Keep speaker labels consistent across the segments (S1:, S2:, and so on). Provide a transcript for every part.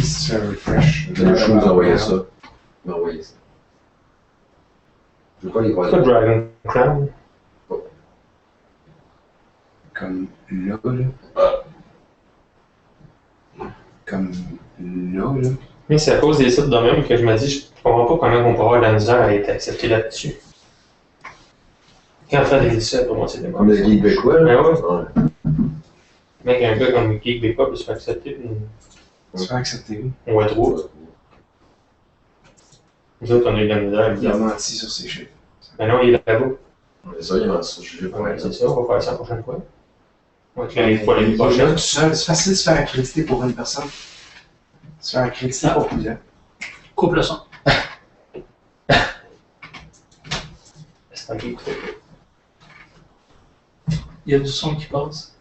S1: si tu fais un refresh.
S2: Je vais vous envoyer ça. M'envoyer ça. Je veux pas les
S3: C'est
S2: croiser.
S3: pas Dragon Crown.
S1: Comme là, là. Comme là, là.
S3: Mais c'est à cause des sites de même que je me dis, je comprends pas comment on peut avoir de la misère à être accepté là-dessus. Quand faire des essais, pour moi, c'est des
S2: Comme le geek québécois, là.
S3: Ben ouais.
S2: Ouais.
S3: Mec, un gars comme Geek Backup peut se faire accepter.
S1: Tu fais accepter où?
S3: On va trop. Nous autres, on a eu de la misère.
S1: Il a menti sur ses chiffres.
S3: Ben non, il est là-bas.
S2: C'est ça, il m'a dit, je vais
S3: Ouais, c'est ça, on va faire ça la prochaine fois. On va te faire
S1: Mais
S3: les fois l'année
S1: il est là
S3: prochaine.
S1: tout seul. C'est facile de se faire accréditer pour une personne. Se faire accréditer pour plusieurs.
S4: Coupe le son.
S3: C'est un geek.
S4: Il y a du son qui passe.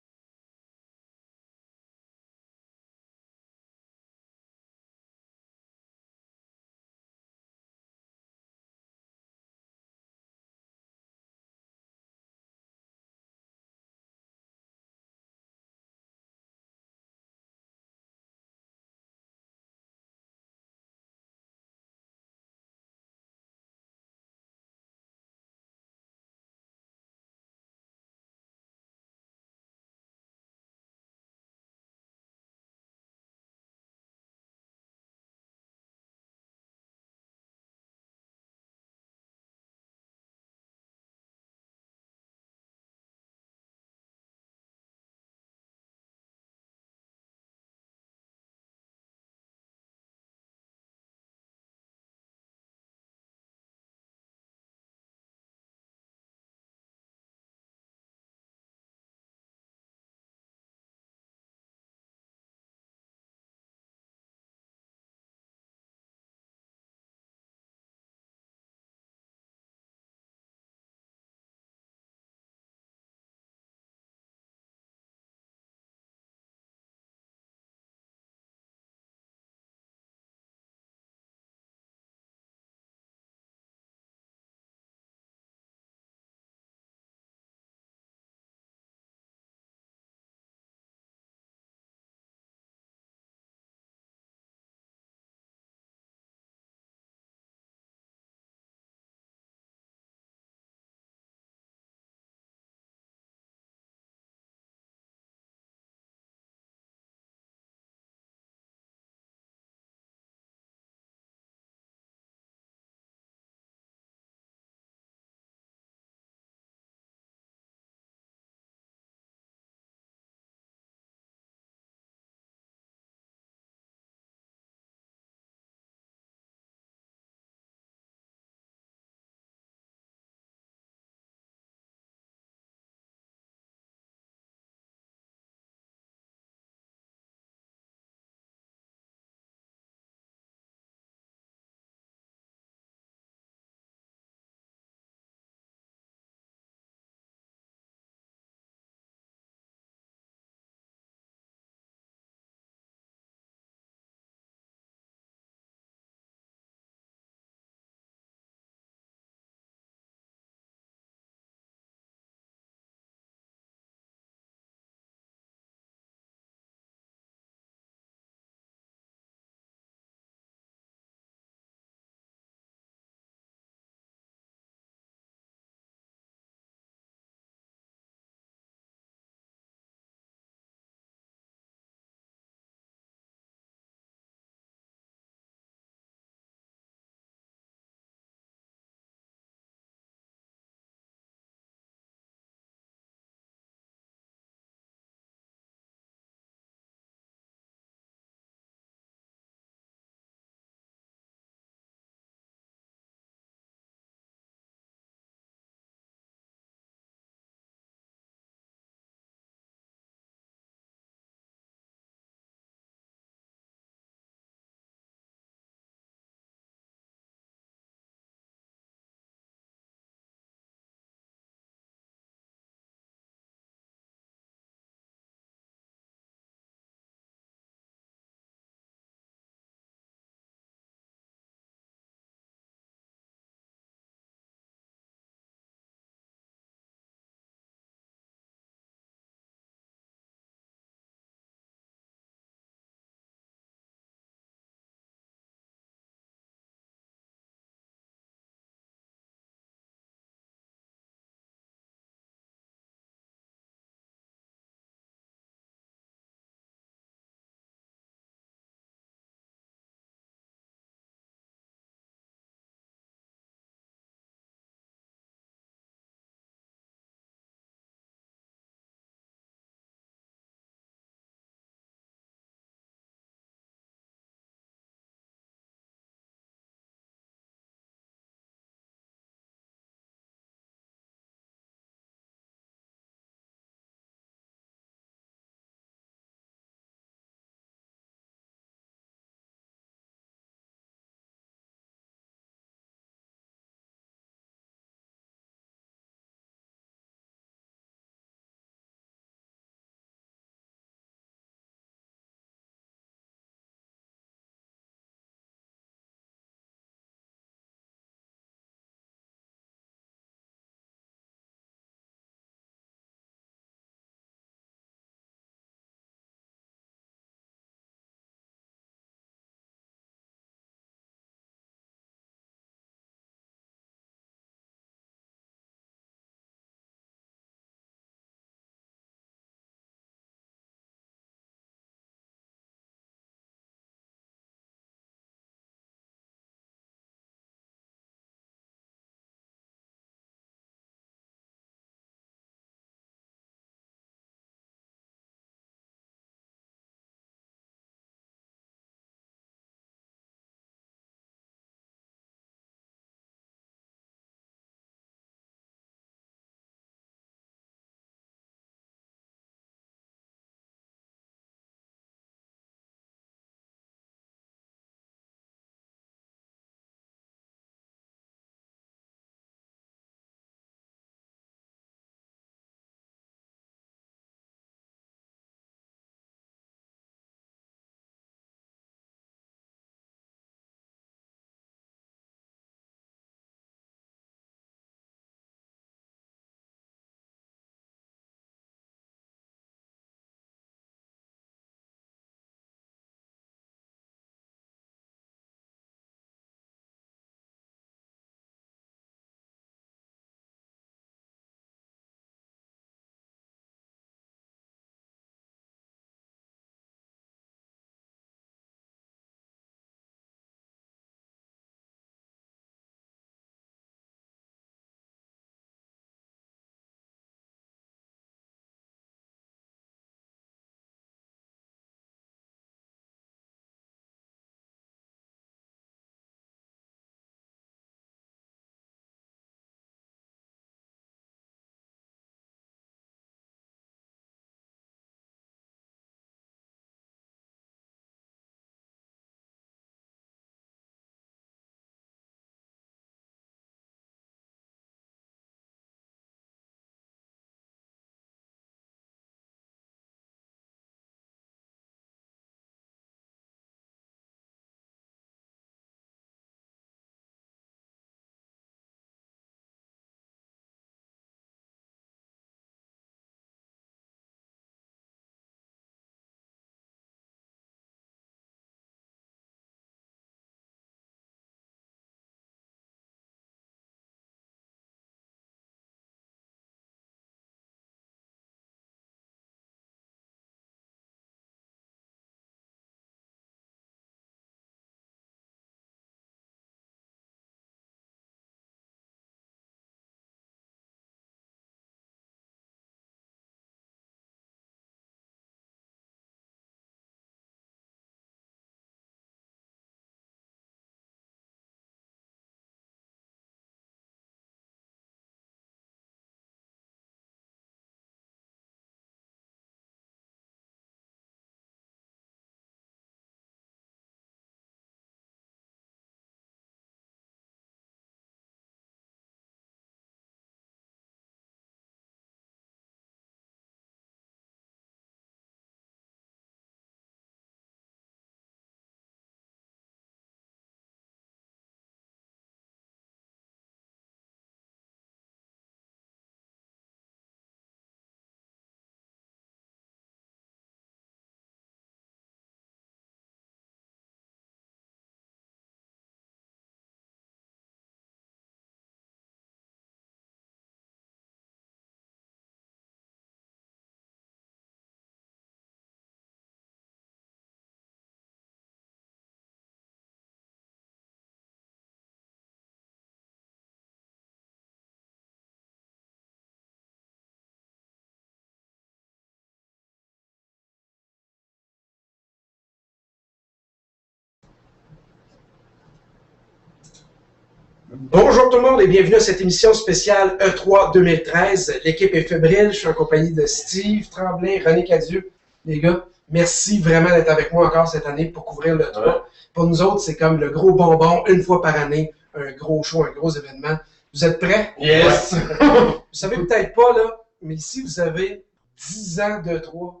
S1: Bonjour tout le monde et bienvenue à cette émission spéciale E3 2013. L'équipe est fébrile, je suis en compagnie de Steve Tremblay, René Cadieux. Les gars, merci vraiment d'être avec moi encore cette année pour couvrir le 3. Ouais. Pour nous autres, c'est comme le gros bonbon, une fois par année, un gros show, un gros événement. Vous êtes prêts?
S2: Yes!
S1: Vous savez peut-être pas, là, mais ici, vous avez 10 ans d'E3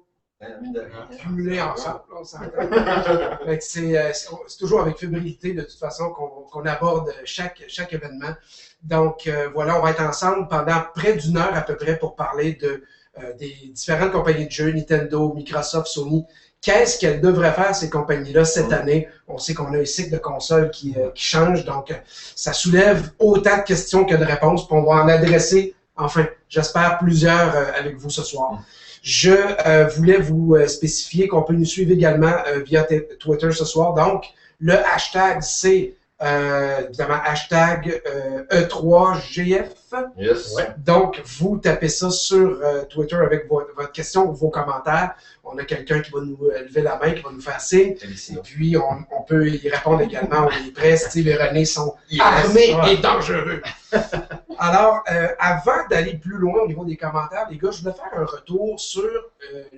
S1: cumulés ensemble, là, on s'entend. C'est toujours avec fébrilité, de toute façon, qu'on aborde chaque événement. Donc, voilà, on va être ensemble pendant près d'une heure à peu près pour parler des différentes compagnies de jeux, Nintendo, Microsoft, Sony. Qu'est-ce qu'elles devraient faire, ces compagnies-là, cette année? On sait qu'on a un cycle de consoles qui change, donc ça soulève autant de questions que de réponses, puis on va en adresser, enfin, j'espère, plusieurs avec vous ce soir. Je voulais vous spécifier qu'on peut nous suivre également via Twitter ce soir. Donc, le hashtag, c'est évidemment hashtag E3GF.
S2: Yes.
S1: Ouais. Donc, vous tapez ça sur Twitter avec votre question ou vos commentaires. On a quelqu'un qui va nous lever la main, qui va nous faire signe. Et puis, on peut y répondre également. On est prêts. Steve et René sont armés et dangereux. Alors, avant d'aller plus loin au niveau des commentaires, les gars, je voulais faire un retour sur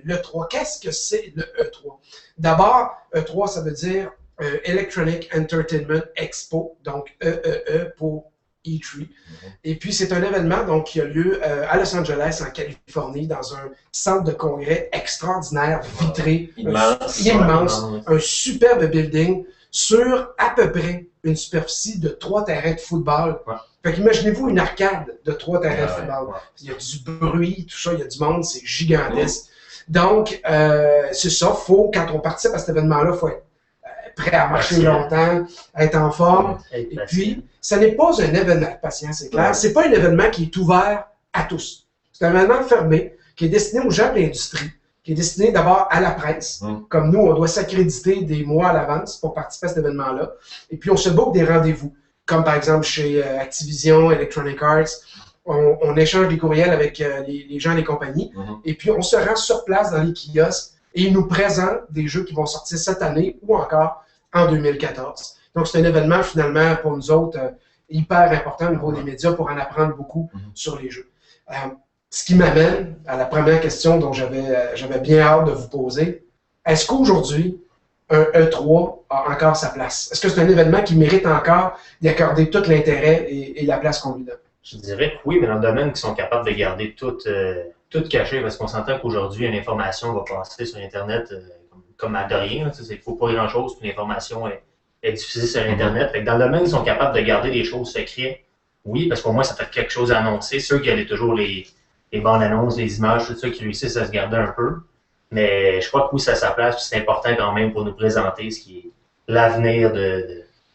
S1: l'E3. Qu'est-ce que c'est le E3? D'abord, E3, ça veut dire Electronic Entertainment Expo, donc EEE pour E3. Et puis, c'est un événement donc, qui a lieu à Los Angeles, en Californie, dans un centre de congrès extraordinaire, vitré, immense, un superbe building sur à peu près une superficie de 3 terrains de football. Ouais. Fait qu'imaginez-vous une arcade de 3 terrains de football. Ouais. Il y a du bruit, tout ça, il y a du monde, c'est gigantesque. Donc, c'est ça, quand on participe à cet événement-là, il faut être prêt à marcher longtemps, être en forme. Et puis, ce n'est pas un événement patient, c'est clair. C'est pas un événement qui est ouvert à tous. C'est un événement fermé qui est destiné aux gens de l'industrie, qui est destiné d'abord à la presse. Comme nous, on doit s'accréditer des mois à l'avance pour participer à cet événement-là. Et puis, on se book des rendez-vous, comme par exemple chez Activision, Electronic Arts. On échange des courriels avec les gens des compagnies. Et puis, on se rend sur place dans les kiosques et ils nous présentent des jeux qui vont sortir cette année ou encore en 2014. Donc, c'est un événement, finalement, pour nous autres, hyper important au niveau des médias pour en apprendre beaucoup sur les jeux. Ce qui m'amène à la première question dont j'avais bien hâte de vous poser. Est-ce qu'aujourd'hui, un E3 a encore sa place? Est-ce que c'est un événement qui mérite encore d'y accorder tout l'intérêt et la place qu'on lui donne?
S5: Je dirais que oui, mais dans le domaine qui sont capables de garder tout caché, parce qu'on s'entend qu'aujourd'hui, une information va passer sur Internet comme à de rien. Il ne faut pas grand-chose, puis l'information est diffusée sur Internet. Fait que dans le domaine, ils sont capables de garder des choses secrètes. Oui, parce qu'au moins, ça fait quelque chose à annoncer. Ceux qui avaient toujours les bandes annonces, les images, tout ça, qui réussissent à se garder un peu. Mais je crois que oui, ça a sa place, puis c'est important quand même pour nous présenter ce qui est l'avenir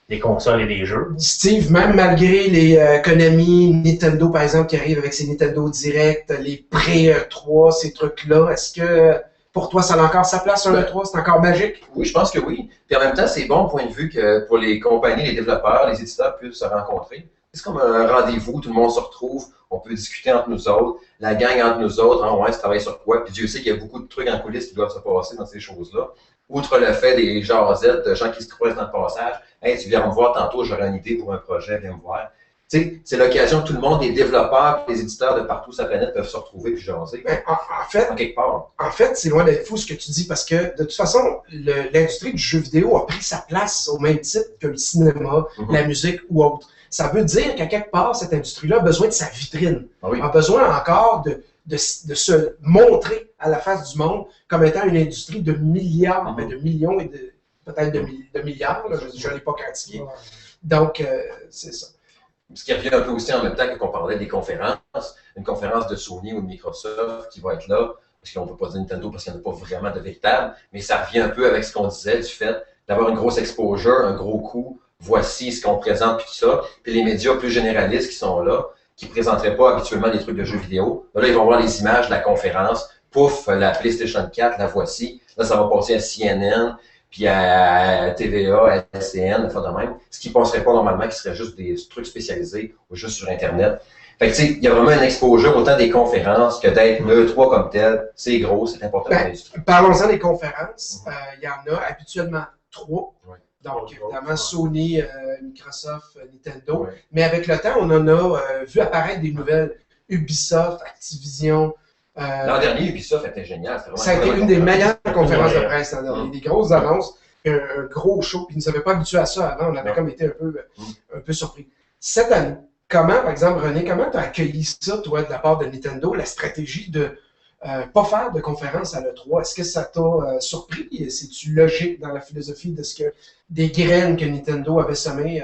S5: des consoles et des jeux.
S1: Steve, même malgré les Konami, Nintendo par exemple, qui arrivent avec ses Nintendo Direct, les pré-E3, ces trucs-là, est-ce que pour toi, ça a encore sa place sur l'E3? C'est encore magique?
S2: Oui, je pense que oui. Puis en même temps, c'est bon point de vue que pour les compagnies, les développeurs, les éditeurs puissent se rencontrer. C'est comme un rendez-vous, tout le monde se retrouve, on peut discuter entre nous autres, la gang entre nous autres, hein, ouais, se travaille sur quoi. Puis Dieu sait qu'il y a beaucoup de trucs en coulisses qui doivent se passer dans ces choses-là. Outre le fait des jasettes, de gens qui se croisent dans le passage, « Hey, tu viens me voir tantôt, j'aurai une idée pour un projet, viens me voir. » Tu sais, c'est l'occasion que tout le monde, les développeurs, les éditeurs de partout sur la planète peuvent se retrouver et jaser. En quelque part.
S1: En fait, c'est loin d'être fou ce que tu dis parce que de toute façon, l'industrie du jeu vidéo a pris sa place au même titre que le cinéma, la musique ou autre. Ça veut dire qu'à quelque part, cette industrie-là a besoin de sa vitrine. A besoin encore de se montrer à la face du monde comme étant une industrie de milliards, de millions et peut-être de milliards, là, je ne l'ai pas quantifié. Donc, c'est ça.
S2: Ce qui revient un peu aussi en même temps qu'on parlait des conférences, une conférence de Sony ou de Microsoft qui va être là, parce qu'on ne peut pas dire Nintendo parce qu'il n'y en a pas vraiment de véritable, mais ça revient un peu avec ce qu'on disait du fait d'avoir une grosse exposure, un gros coup, voici ce qu'on présente puis tout ça, puis les médias plus généralistes qui sont là, qui ne présenteraient pas habituellement des trucs de jeux vidéo, là ils vont voir les images de la conférence, pouf, la PlayStation 4, la voici, là ça va passer à CNN, puis à TVA, à SCN, enfin de même. Ce qui ne passerait pas normalement, qui serait juste des trucs spécialisés ou juste sur Internet. Fait que tu sais, il y a vraiment une exposure autant des conférences que d'être le E3 comme tel. C'est gros, c'est important pour l'industrie.
S1: Parlons-en des conférences. Il y en a habituellement 3. Donc, évidemment, Sony, Microsoft, Nintendo.
S2: Ouais.
S1: Mais avec le temps, on en a vu apparaître des nouvelles. Ubisoft, Activision.
S2: L'an dernier, Ubisoft était génial.
S1: Ça a été une des meilleures conférences de presse l'an dernier. Des grosses annonces, un gros show. Puis ils ne nous avaient pas habitués à ça avant. On avait comme été un peu surpris. Cette année, comment, par exemple, René, comment tu as accueilli ça, toi, de la part de Nintendo, la stratégie de pas faire de conférence à l'E3? Est-ce que ça t'a surpris? C'est-tu logique dans la philosophie de ce que des graines que Nintendo avait semées?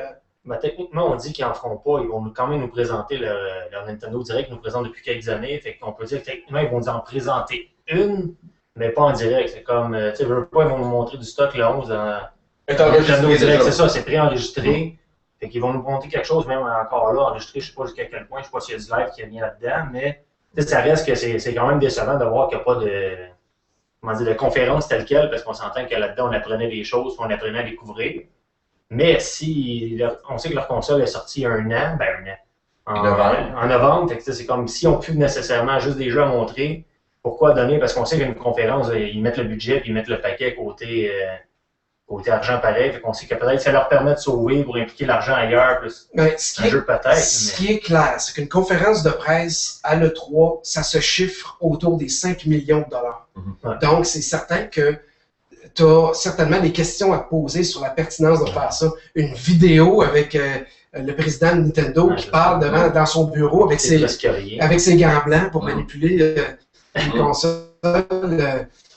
S5: Techniquement, on dit qu'ils n'en feront pas. Ils vont quand même nous présenter leur Nintendo Direct, nous présente depuis quelques années. Fait qu'on peut dire que techniquement, ils vont nous en présenter une, mais pas en direct. C'est comme, tu sais, ils vont nous montrer du stock le 11 en Nintendo Direct. C'est ça, c'est préenregistré. Fait qu'ils vont nous montrer quelque chose, même encore là, enregistré, je ne sais pas jusqu'à quel point, je ne sais pas s'il y a du live qui est mis là-dedans, mais ça reste que c'est quand même décevant de voir qu'il n'y a pas de conférence telle quelle, parce qu'on s'entend que là-dedans, on apprenait des choses, on apprenait à découvrir. Mais si on sait que leur console est sortie en novembre, c'est comme si on pu nécessairement juste des jeux à montrer, pourquoi donner? Parce qu'on sait qu'une conférence, ils mettent le budget puis ils mettent le paquet côté argent pareil, fait qu'on sait que peut-être ça leur permet de sauver pour impliquer l'argent ailleurs, plus jeu peut-être.
S1: Ce qui est clair, c'est qu'une conférence de presse à l'E3, ça se chiffre autour des 5 millions de dollars.
S5: Ouais.
S1: Donc, c'est certain que tu as certainement des questions à te poser sur la pertinence de faire ça. Une vidéo avec le président de Nintendo qui parle dans son bureau avec ses gants blancs pour manipuler une console.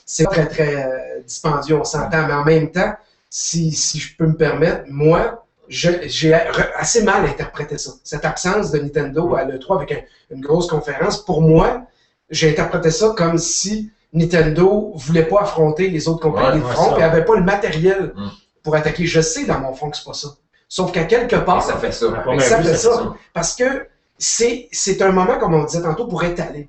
S1: C'est très, très dispendieux, on s'entend. Mais en même temps, si je peux me permettre, moi, j'ai assez mal interprété ça. Cette absence de Nintendo à l'E3 avec une grosse conférence, pour moi, j'ai interprété ça comme si Nintendo voulait pas affronter les autres compagnies de front et n'avait pas le matériel pour attaquer. Je sais dans mon fond que c'est pas ça. Sauf qu'à quelque part,
S2: ça fait ça.
S1: Ça fait ça. Parce que c'est un moment, comme on disait tantôt, pour étaler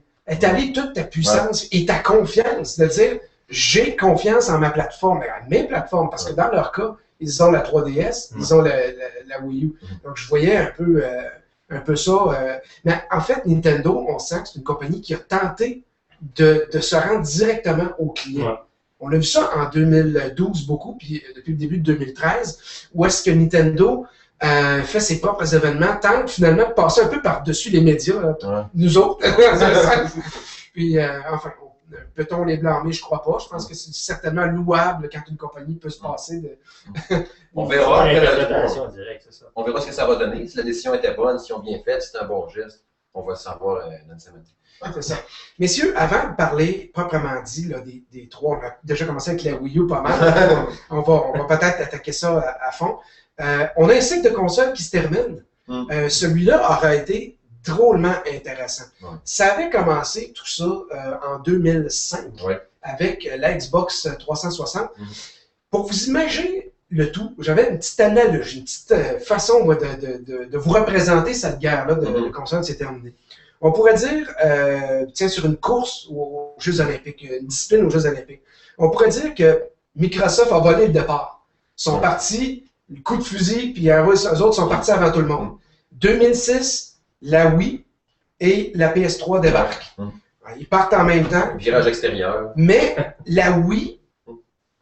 S1: toute ta puissance et ta confiance. De dire, j'ai confiance en ma plateforme, à mes plateformes. Parce que dans leur cas, ils ont la 3DS, ils ont la Wii U. Donc, je voyais un peu ça. Mais en fait, Nintendo, on sent que c'est une compagnie qui a tenté de se rendre directement aux clients. Ouais. On a vu ça en 2012 beaucoup, puis depuis le début de 2013, où est-ce que Nintendo fait ses propres événements, tente finalement de passer un peu par-dessus les médias, là, nous autres. Puis, enfin, peut-on les blâmer? Je crois pas. Je pense que c'est certainement louable quand une compagnie peut se passer de...
S2: On verra ce que ça va donner. Si la décision était bonne, si on bien fait, si c'est un bon geste, on va le savoir dans le samedi.
S1: C'est ça. Messieurs, avant de parler proprement dit là, des trois, on a déjà commencé avec la Wii U pas mal. on va peut-être attaquer ça à fond. On a un cycle de console qui se termine. Celui-là aura été drôlement intéressant. Ça avait commencé tout ça en 2005 avec la Xbox 360. Pour vous imaginer le tout, j'avais une petite analogie, une petite façon moi, de vous représenter cette guerre-là de console qui s'est terminée. On pourrait dire, tiens, sur une course aux Jeux Olympiques, une discipline aux Jeux Olympiques, on pourrait dire que Microsoft a volé le départ. Ils sont partis, le coup de fusil, puis eux autres sont partis avant tout le monde. 2006, la Wii et la PS3 débarquent. Ils partent en même temps.
S2: Virage extérieur.
S1: Mais la Wii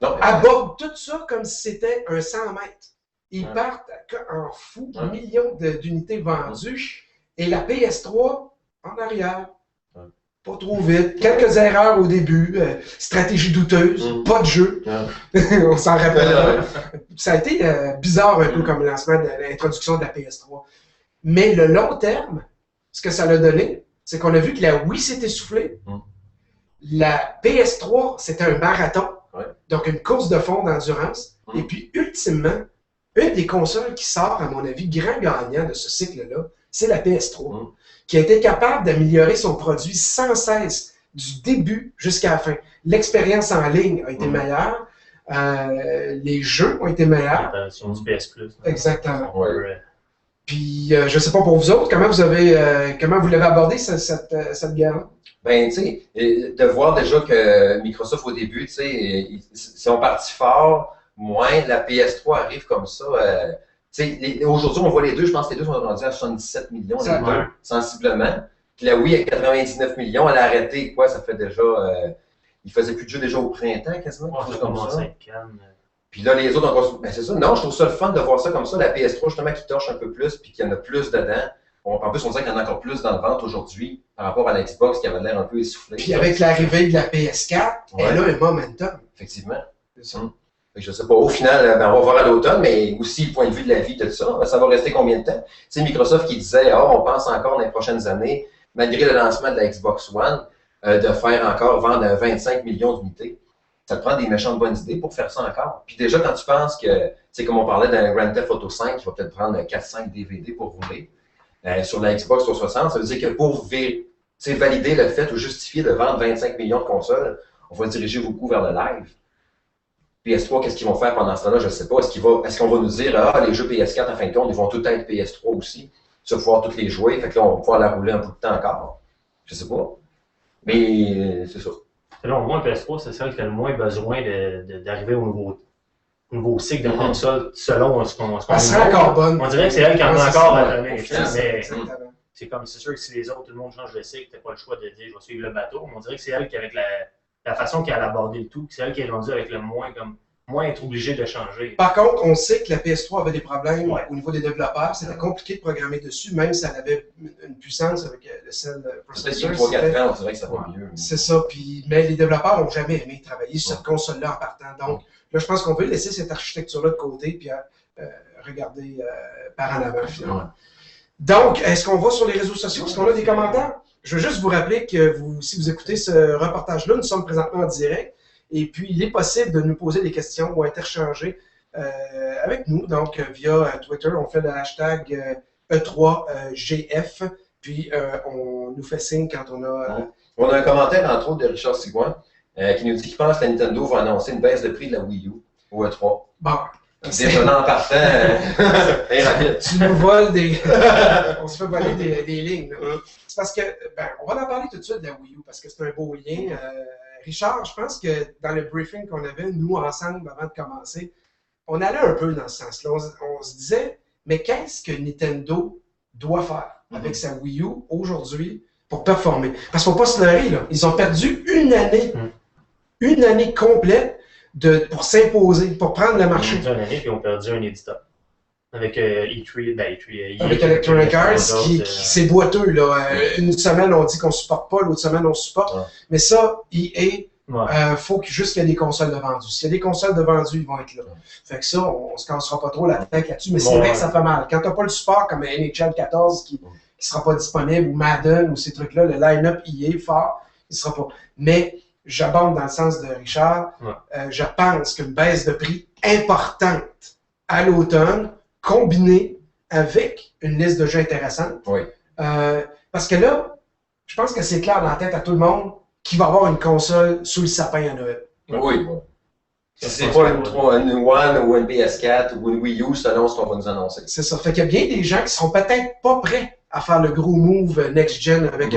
S1: aborde tout ça comme si c'était un 100 mètres. Ils partent en fou, millions d'unités vendues, et la PS3 en arrière. Pas trop vite. Quelques erreurs au début. Stratégie douteuse. Pas de jeu. On s'en rappelle. Ça a été bizarre un peu comme lancement de l'introduction de la PS3. Mais le long terme, ce que ça a donné, c'est qu'on a vu que la Wii s'est essoufflée. La PS3, c'était un marathon. Donc une course de fond d'endurance. Et puis, ultimement, une des consoles qui sort, à mon avis, grand gagnant de ce cycle-là, c'est la PS3, qui a été capable d'améliorer son produit sans cesse, du début jusqu'à la fin. L'expérience en ligne a été meilleure, les jeux ont été meilleurs.
S5: La version du PS Plus.
S1: Exactement. Puis, je ne sais pas pour vous autres, comment vous l'avez abordé, cette guerre-là?
S2: Ben, tu sais, de voir déjà que Microsoft, au début, tu sais, ils sont partis fort, moins la PS3 arrive comme ça. Aujourd'hui, on voit les deux, je pense que les deux sont rendus à 77 millions, les deux, sensiblement. Puis la Wii à 99 millions, elle a arrêté, quoi, ça fait déjà... il faisait plus de jeux déjà au printemps, quasiment.
S5: Comme ça.
S2: Puis là, les autres, ben c'est ça. Non, je trouve ça le fun de voir ça comme ça. La PS3, justement, qui torche un peu plus, puis qu'il y en a plus dedans. En plus, on dirait qu'il y en a encore plus dans le ventre aujourd'hui par rapport à la Xbox qui avait l'air un peu essoufflée.
S1: Puis avec l'arrivée de la PS4, elle a un momentum.
S2: Effectivement. Je sais pas, au final, ben, on va voir à l'automne, mais aussi le point de vue de la vie de ça, ça va rester combien de temps? Tu sais, Microsoft qui disait, on pense encore dans les prochaines années, malgré le lancement de la Xbox One, de faire encore vendre 25 millions d'unités. Ça te prend des méchantes bonnes idées pour faire ça encore. Puis déjà, quand tu penses que, tu sais, comme on parlait d'un Grand Theft Auto 5, qui va peut-être prendre 4-5 DVD pour rouler, sur la Xbox 360, ça veut dire que pour valider le fait ou justifier de vendre 25 millions de consoles, on va diriger beaucoup vers le live. PS3, qu'est-ce qu'ils vont faire pendant ce temps-là? Je ne sais pas. Est-ce qu'on va nous dire, les jeux PS4, en fin de compte, ils vont tout être PS3 aussi? Tu vas pouvoir tous les jouer. Fait que là, on va pouvoir la rouler un bout de temps encore. Je ne sais pas. Mais c'est ça.
S5: Selon moi, PS3, c'est celle qui a le moins besoin d'arriver au nouveau cycle de console selon ce qu'on
S1: Elle serait encore bonne.
S5: On dirait que c'est elle qui en a encore à donner.
S1: Mais
S5: c'est comme, c'est sûr que si les autres, tout le monde change de cycle, t'as pas le choix de dire je vais suivre le bateau. Mais on dirait que c'est elle qui, avec la façon qu'elle a abordé le tout, c'est elle qui est rendue avec le moins être obligée de changer.
S1: Par contre, on sait que la PS3 avait des problèmes au niveau des développeurs. C'était compliqué de programmer dessus, même si elle avait une puissance avec le cell processor.
S2: Peut-être qu'il y a 3-4 ans, on dirait que ça va mieux.
S1: C'est ça. Mais les développeurs n'ont jamais aimé travailler sur cette console-là en partant. Donc, là, je pense qu'on peut laisser cette architecture-là de côté puis regarder par en avant, finalement. Donc, est-ce qu'on va sur les réseaux sociaux? Est-ce qu'on a des commentaires? Je veux juste vous rappeler que si vous écoutez ce reportage-là, nous sommes présentement en direct. Et puis, il est possible de nous poser des questions ou interchanger avec nous. Donc, via Twitter, on fait le hashtag E3GF. Puis, on nous fait signe quand on a...
S2: On a un commentaire, entre autres, de Richard Sigouin qui nous dit qu'il pense que la Nintendo va annoncer une baisse de prix de la Wii U au E3.
S1: Bon.
S2: Déjà en partant, très rapide.
S1: Tu nous voles on se fait voler des lignes. C'est parce que, on va en parler tout de suite de la Wii U, parce que c'est un beau lien. Richard, je pense que dans le briefing qu'on avait, nous, ensemble, avant de commencer, on allait un peu dans ce sens-là. On se disait, mais qu'est-ce que Nintendo doit faire avec sa Wii U aujourd'hui pour performer? Parce qu'il ne faut pas se leurrer, là. Ils ont perdu une année complète pour s'imposer, pour prendre le marché.
S5: Ils ont perdu une année, puis ils ont perdu un éditeur. Avec E3,
S1: avec Electronic Arts, c'est boiteux. Là. Une semaine, on dit qu'on ne supporte pas, l'autre semaine, on supporte. Mais ça, EA, faut juste qu'il y ait des consoles de vendues. S'il y a des consoles de vendues, ils vont être là. Fait que ça, on ne se cassera pas trop la tête là-dessus, mais c'est vrai que ça fait mal. Quand tu n'as pas le support comme NHL 14 qui ne sera pas disponible, ou Madden, ou ces trucs-là, le line-up EA fort, il ne sera pas. Mais j'abonde dans le sens de Richard. Je pense qu'une baisse de prix importante à l'automne, combinée avec une liste de jeux intéressante. Parce que là, je pense que c'est clair dans la tête à tout le monde qu'il va avoir une console sous le sapin à Noël.
S2: Oui. Si c'est pas une One ou une PS4 ou une Wii U, selon ce qu'on va nous annoncer.
S1: C'est ça. Fait qu'il y a bien des gens qui seront peut-être pas prêts à faire le gros move next-gen avec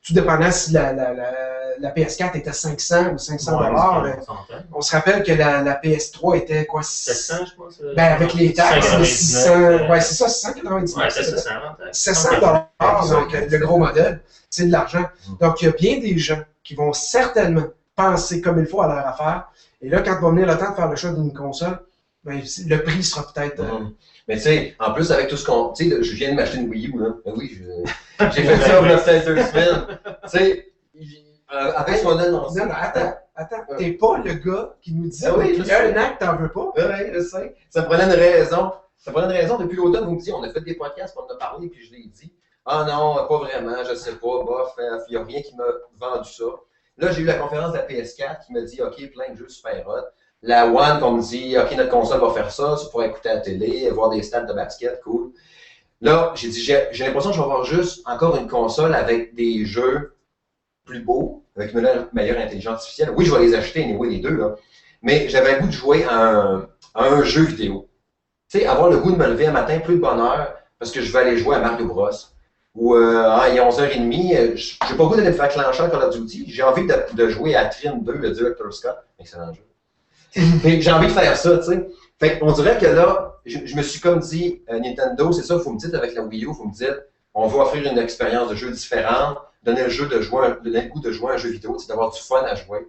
S1: tout dépendant si la PS4 était 500 ou 500 $. On se rappelle que la PS3 était quoi?
S5: 700, je pense.
S1: Avec les taxes, 600. Ouais, c'est ça, 699.
S5: Ouais, c'est
S1: 700 $, donc le gros modèle, c'est de l'argent. Donc, il y a bien des gens qui vont certainement penser comme il faut à leur affaire. Et là, quand va venir le temps de faire le choix d'une console, le prix sera peut-être...
S2: Mais tu sais, en plus, avec tout ce qu'on... Tu sais, je viens de m'acheter une Wii U, là. Ben oui, j'ai fait ça il y a peut-être 2 semaines. Tu sais, avec ce qu'on a annoncé...
S1: Non, attends. T'es pas le gars qui nous dit
S2: il
S1: y a un an que t'en veux pas.
S2: Oui, je sais. Ça prenait une raison. Ça prenait une raison. Depuis l'automne, vous me dites, on a fait des podcasts, on en a parlé, puis je l'ai dit. Ah non, pas vraiment, je sais pas, bof, il n'y a rien qui m'a vendu ça. Là, j'ai eu la conférence de la PS4 qui me dit, OK, plein de jeux super hot. La One, qu'on me dit, OK, notre console va faire ça, tu pourras écouter à la télé, voir des stats de basket, cool. Là, j'ai dit, j'ai l'impression que je vais avoir juste encore une console avec des jeux plus beaux, avec une meilleure intelligence artificielle. Oui, je vais les acheter, anyway, les deux, là. Mais j'avais le goût de jouer à un jeu vidéo. Tu sais, avoir le goût de me lever un matin, plus de bonheur, parce que je vais aller jouer à Mario Bros. Ou il y a 11h30, j'ai pas le goût d'aller me faire clencher à Call of Duty. J'ai envie de jouer à Trine 2, le Director's Cut. Excellent jeu. Mais j'ai envie de faire ça, tu sais. Fait qu'on dirait que là, je me suis comme dit, Nintendo, c'est ça, il faut me dire avec la Wii U, il faut me dire, on va offrir une expérience de jeu différente, donner le goût de jouer à un jeu vidéo, c'est d'avoir du fun à jouer.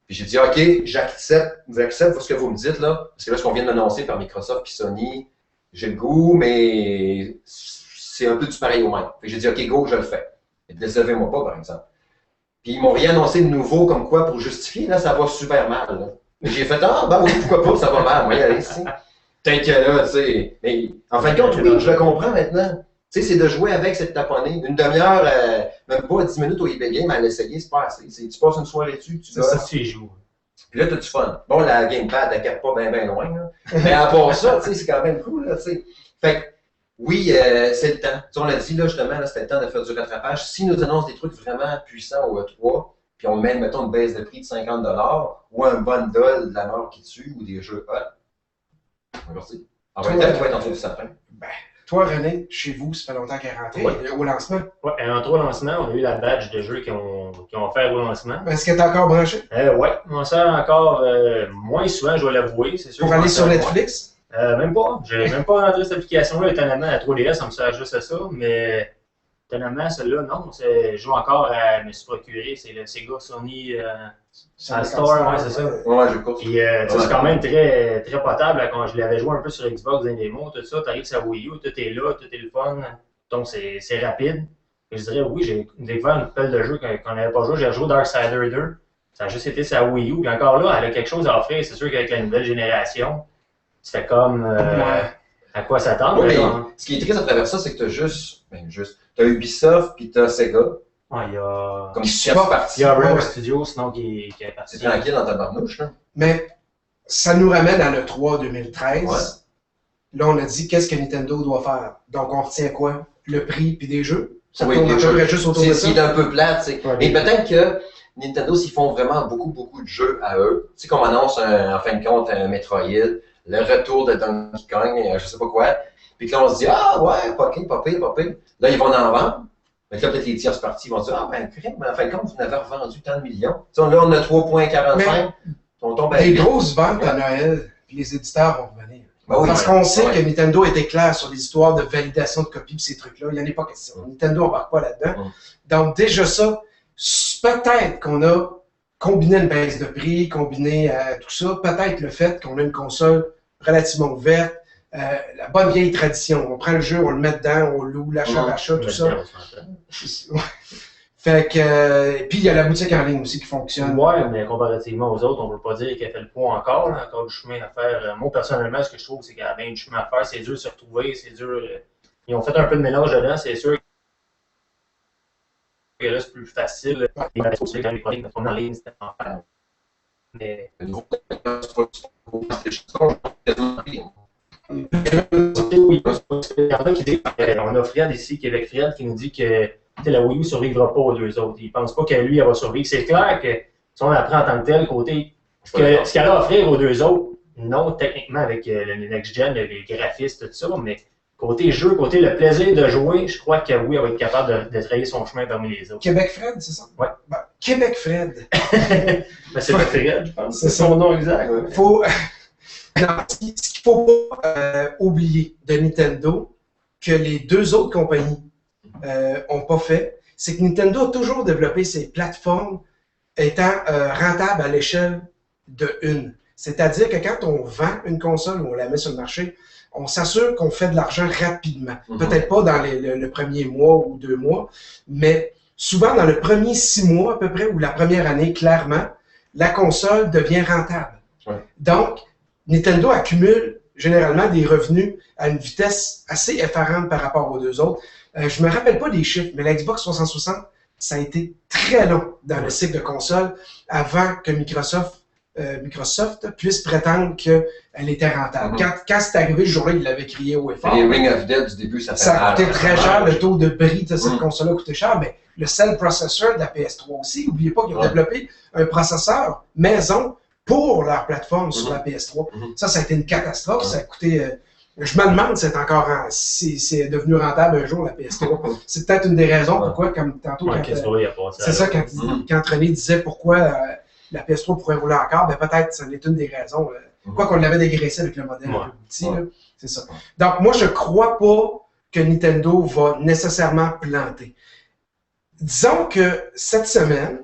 S2: Puis Puis j'ai dit, OK, j'accepte ce que vous me dites là, parce que là, ce qu'on vient d'annoncer par Microsoft et Sony, j'ai le goût, mais c'est un peu du pareil au même. Fait que j'ai dit, OK, go, je le fais. Et décevez-moi pas, par exemple. Puis ils m'ont rien annoncé de nouveau comme quoi pour justifier, là, ça va super mal. Là. Mais j'ai fait, ah, ben oui, pourquoi pas, ça va mal, moi, y aller ici. Tant que là, tu sais. Mais en fin de compte, oui, je le comprends maintenant. Tu sais, c'est de jouer avec cette taponnée. Une demi-heure, même pas 10 minutes au eBay Game à l'essayer, c'est pas assez. Tu passes une soirée dessus, tu
S5: ça, tu y joues.
S2: Puis là, t'as du fun. Bon, la gamepad, elle capte pas bien loin, là. Mais à part ça, tu sais, c'est quand même cool, là, tu sais. Fait que, oui, c'est le temps. Tu sais, on l'a dit, là, justement, là, c'était le temps de faire du rattrapage. Si nous annoncent des trucs vraiment puissants au E3, puis on met, mettons, une baisse de prix de 50 ou un bundle de la mort qui tue, ou des jeux hot, merci. En même temps, tu vas être en dessous du sapin.
S1: Ben, toi, René, chez vous, ça fait longtemps qu'elle est rentrée au lancement.
S5: Oui, en 3 lancements, on a eu la badge de jeux qui ont fait au lancement.
S1: Est-ce que tu es encore branché?
S5: Oui, on sert encore moins souvent, je dois l'avouer, c'est sûr.
S1: Pour aller sur Netflix?
S5: Même pas. J'ai même pas rentré cette application-là, étonnamment, à 3DS, ça me sert juste à ça, mais étonnamment, celle-là, non. Je joue encore à me suis procuré, c'est le Sega Sony Store, ouais, c'est ça.
S2: Ouais, je cours.
S5: Puis, c'est quand même très, très potable. Là, quand je l'avais joué un peu sur Xbox, des démos, tout ça, tu arrives sur Wii U, tout est là, tout est le fun. Donc, c'est rapide. Et je dirais, oui, j'ai découvert une pelle de jeu qu'on n'avait pas joué. J'ai rejoué Darksider 2. Ça a juste été sur Wii U. Puis encore là, elle a quelque chose à offrir. C'est sûr qu'avec la nouvelle génération, tu fais comme à quoi s'attendre.
S2: Oui, mais ce qui est triste à travers ça, c'est que t'as Ubisoft puis t'as Sega.
S5: Ouais, il y a.
S2: Comme tierce partie.
S5: Il y a Rare Studios, sinon qui est parti.
S2: C'est tranquille dans ta barnouche, là.
S1: Mais ça nous ramène à l'E3 2013.
S2: Ouais.
S1: Là, on a dit qu'est-ce que Nintendo doit faire. Donc, on retient quoi? Le prix puis des jeux? Ça
S2: Oui,
S1: tourne à
S2: des
S1: peu
S2: jeux.
S1: près juste autour de ça.
S2: C'est un peu plate, tu sais.
S5: Ouais,
S2: Mais peut-être que Nintendo, s'ils font vraiment beaucoup de jeux à eux, tu sais, qu'on annonce en fin de compte un Metroid, le retour de Donkey Kong, je sais pas quoi, puis que là, on se dit, ah ouais, pas pire. Là, ils vont en vendre. Mais là, peut-être les tierces parties vont dire, ah ben, crème, mais en fin de compte, vous n'avez revendu tant de millions. Tu sais, là, on a 3,45. On tombe à
S1: Des grosses ventes à Noël, puis les éditeurs vont revenir.
S2: Ben oui,
S1: Parce qu'on sait que Nintendo était clair sur les histoires de validation de copies et ces trucs-là. Il n'y en a pas question. Nintendo n'embarque pas là-dedans. Donc, déjà ça, peut-être qu'on a combiné une baisse de prix, combiné tout ça, peut-être le fait qu'on a une console relativement ouverte, la bonne vieille tradition. On prend le jeu, on le met dedans, on loue, l'achat, tout ça. Fait que, puis il y a la boutique en ligne aussi qui fonctionne.
S5: Ouais, mais comparativement aux autres, on ne peut pas dire qu'elle fait le poids encore. Là, encore du chemin à faire. Moi, personnellement, ce que je trouve, c'est qu'elle a bien du chemin à faire. C'est dur de se retrouver, c'est dur. Ils ont fait un peu de mélange dedans, c'est sûr. Que là, c'est plus facile. Les produits en ligne, c'était en faire. Mais. Oui, il y en a qui disent, on a Fred ici, Québec Fred, qui nous dit que la Wii U ne survivra pas aux deux autres. Il ne pense pas que lui, elle va survivre. C'est clair que si on apprend en tant que tel, côté, ce qu'elle a à offrir aux deux autres, non, techniquement, avec le next-gen, les graphistes, tout ça, mais côté jeu, côté le plaisir de jouer, je crois que oui, elle va être capable de traiter son chemin parmi les autres.
S1: Québec Fred, c'est ça?
S5: Oui.
S1: Ben, Québec Fred.
S5: Ben, c'est pas Fred, je pense.
S1: C'est
S5: son nom exact.
S1: Faut... Non, ce qu'il ne faut pas oublier de Nintendo, que les deux autres compagnies n'ont pas fait, c'est que Nintendo a toujours développé ses plateformes étant rentables à l'échelle de une. C'est-à-dire que quand on vend une console ou on la met sur le marché, on s'assure qu'on fait de l'argent rapidement. Peut-être pas dans le premier mois ou 2 mois, mais souvent dans le premier 6 mois à peu près, ou la première année, clairement, la console devient rentable.
S2: Ouais.
S1: Donc, Nintendo accumule généralement des revenus à une vitesse assez effarante par rapport aux deux autres. Je me rappelle pas des chiffres, mais la Xbox 360, ça a été très long dans le cycle de console avant que Microsoft puisse prétendre qu'elle était rentable. Quand c'est arrivé, ce jour-là, il l'avait crié haut et fort.
S2: Les Ring of Death du début, ça
S1: a coûté très cher, le taux de bris de cette console-là a coûté cher, mais le cell processor de la PS3 aussi, n'oubliez pas qu'ils ont développé un processeur maison pour leur plateforme sur la PS3. Ça a été une catastrophe, ça a coûté... je me demande si c'est devenu rentable un jour, la PS3. C'est peut-être une des raisons pourquoi, comme tantôt, c'est ça, quand René disait pourquoi la PS3 pourrait rouler encore, ben peut-être ça en est une des raisons. Quoi qu'on l'avait dégraissé avec le modèle un peu petit, c'est ça. Donc moi, je crois pas que Nintendo va nécessairement planter. Disons que cette semaine,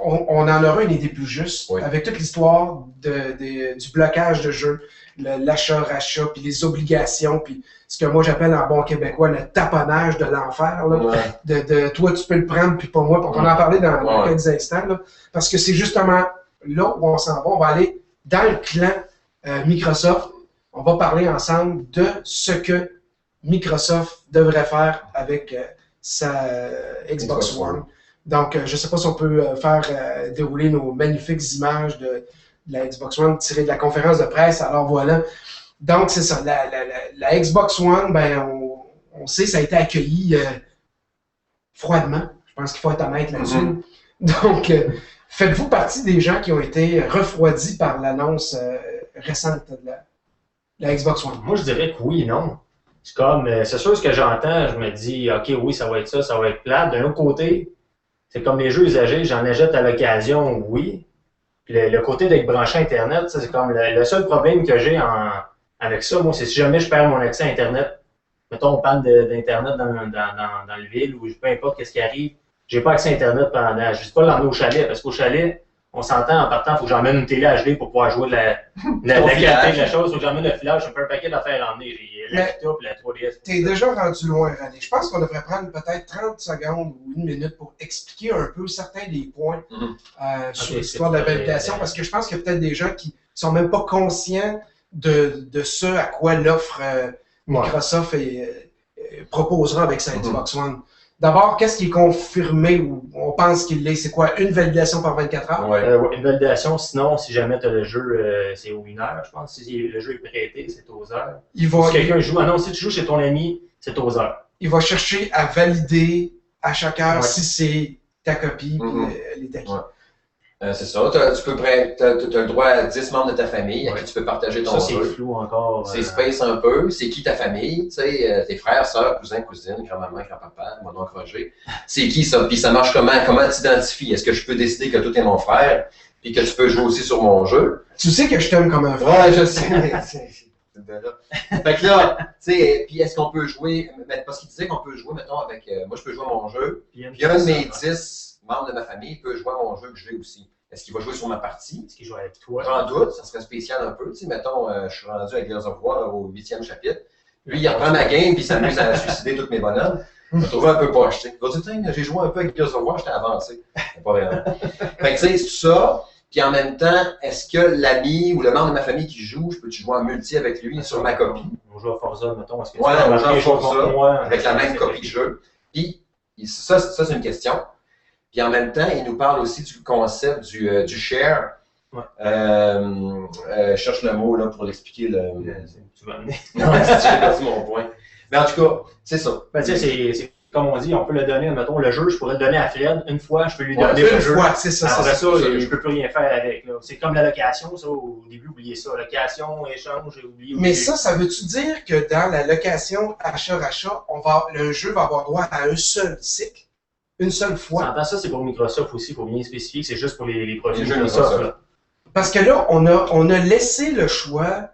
S1: on en aura une idée plus juste
S2: Oui.
S1: avec toute l'histoire du blocage de jeu, l'achat-rachat, puis les obligations, puis ce que moi j'appelle en bon québécois le taponnage de l'enfer. Là.
S2: Ouais.
S1: De toi, tu peux le prendre, puis pas moi. On va en parler dans quelques instants, là, parce que c'est justement là où on s'en va. On va aller dans le clan Microsoft. On va parler ensemble de ce que Microsoft devrait faire avec sa Xbox One. Donc, je ne sais pas si on peut faire dérouler nos magnifiques images de la Xbox One tirées de la conférence de presse. Alors voilà. Donc, c'est ça. La Xbox One, ben, on sait, ça a été accueilli froidement. Je pense qu'il faut être honnête là-dessus. Donc, faites-vous partie des gens qui ont été refroidis par l'annonce récente de la Xbox One?
S5: Moi, je dirais que oui et non. C'est comme, c'est sûr, ce que j'entends, je me dis, OK, oui, ça va être plate. D'un autre côté, c'est comme les jeux usagés, j'en achète à l'occasion, oui. Puis le côté d'être branché Internet, c'est comme le seul problème que j'ai avec ça, moi, c'est si jamais je perds mon accès à Internet, mettons, on parle d'Internet dans le ville, ou peu importe qu'est-ce qui arrive, j'ai pas accès à Internet pendant, je ne sais pas l'emmener au chalet, parce qu'au chalet, on s'entend en partant, il faut que j'emmène une télé HD pour pouvoir jouer de la qualité de la chose, il faut que j'emmène le filage, j'ai un paquet d'affaires à emmener, j'ai la laptop, la 3DS.
S1: T'es déjà rendu loin, René. Je pense qu'on devrait prendre peut-être 30 secondes ou une minute pour expliquer un peu certains des points sur l'histoire de la validation, parce que je pense qu'il y a peut-être des gens qui sont même pas conscients de ce à quoi l'offre Microsoft proposera avec sa Xbox One. D'abord, qu'est-ce qui est confirmé ou on pense qu'il l'est? C'est quoi? Une validation par 24 heures?
S5: Une validation, sinon, si jamais tu as le jeu, c'est aux 1 heure, je pense. Si le jeu est prêté, c'est aux heures. Si quelqu'un joue, non, si tu joues chez ton ami, c'est aux heures. Il
S1: va chercher à valider à chaque heure si c'est ta copie et les acquis.
S2: C'est ça. Tu as le droit à 10 membres de ta famille à qui tu peux partager ton jeu.
S5: Ça, c'est flou encore.
S2: C'est space un peu. C'est qui ta famille? Tu sais, tes frères, sœurs, cousins, cousines, grand-maman, grand-papa, mon oncle Roger. C'est qui ça? Puis ça marche comment? Comment tu t'identifies? Est-ce que je peux décider que toi, t'es mon frère? Puis que tu peux jouer aussi sur mon jeu?
S1: Tu sais que je t'aime comme un frère.
S2: Ouais, je sais. Fait que là, tu sais, puis est-ce qu'on peut jouer? Parce qu'il disait qu'on peut jouer, mettons, avec. Moi, je peux jouer à mon jeu. Puis un de mes 10 membres de ma famille peut jouer à mon jeu que j'ai aussi. Est-ce qu'il va jouer sur ma partie?
S5: Est-ce qu'il joue avec toi?
S2: J'en doute, ça serait spécial un peu. Tu sais, mettons, je suis rendu avec Gears of War au 8e chapitre. Lui, il reprend ma game puis il s'amuse à suicider tous mes bonhommes. Je me trouvais un peu poche. Il va dire, j'ai joué un peu avec Gears of War, j'étais avancé. Pas vraiment. Fait que tu sais, c'est tout ça. Puis en même temps, est-ce que l'ami ou le membre de ma famille qui joue, je peux-tu jouer en multi avec lui sur ma copie?
S5: On joue à Forza, mettons. Est-ce que
S2: on joue à Forza avec la même copie de jeu. Puis ça c'est une question. Puis en même temps, il nous parle aussi du concept du share. Je cherche le mot là, pour l'expliquer.
S5: Tu vas amener.
S2: Non, j'ai perdu mon point. Mais en tout cas, c'est ça.
S5: Ben, c'est comme on dit, on peut le donner, mettons, le jeu, je pourrais le donner à Fred une fois, je peux lui donner le jeu.
S1: C'est ça.
S5: Après ça, je ne peux plus rien faire avec. C'est comme la location, ça, au début, oubliez ça. Location, échange, j'ai oublié.
S1: Mais ça veut-tu dire que dans la location achat-rachat, le jeu va avoir droit à un seul cycle? Une seule fois.
S5: Ça, c'est pour Microsoft aussi, il faut bien spécifier que c'est juste pour les produits Microsoft. Là.
S1: Parce que là, on a laissé le choix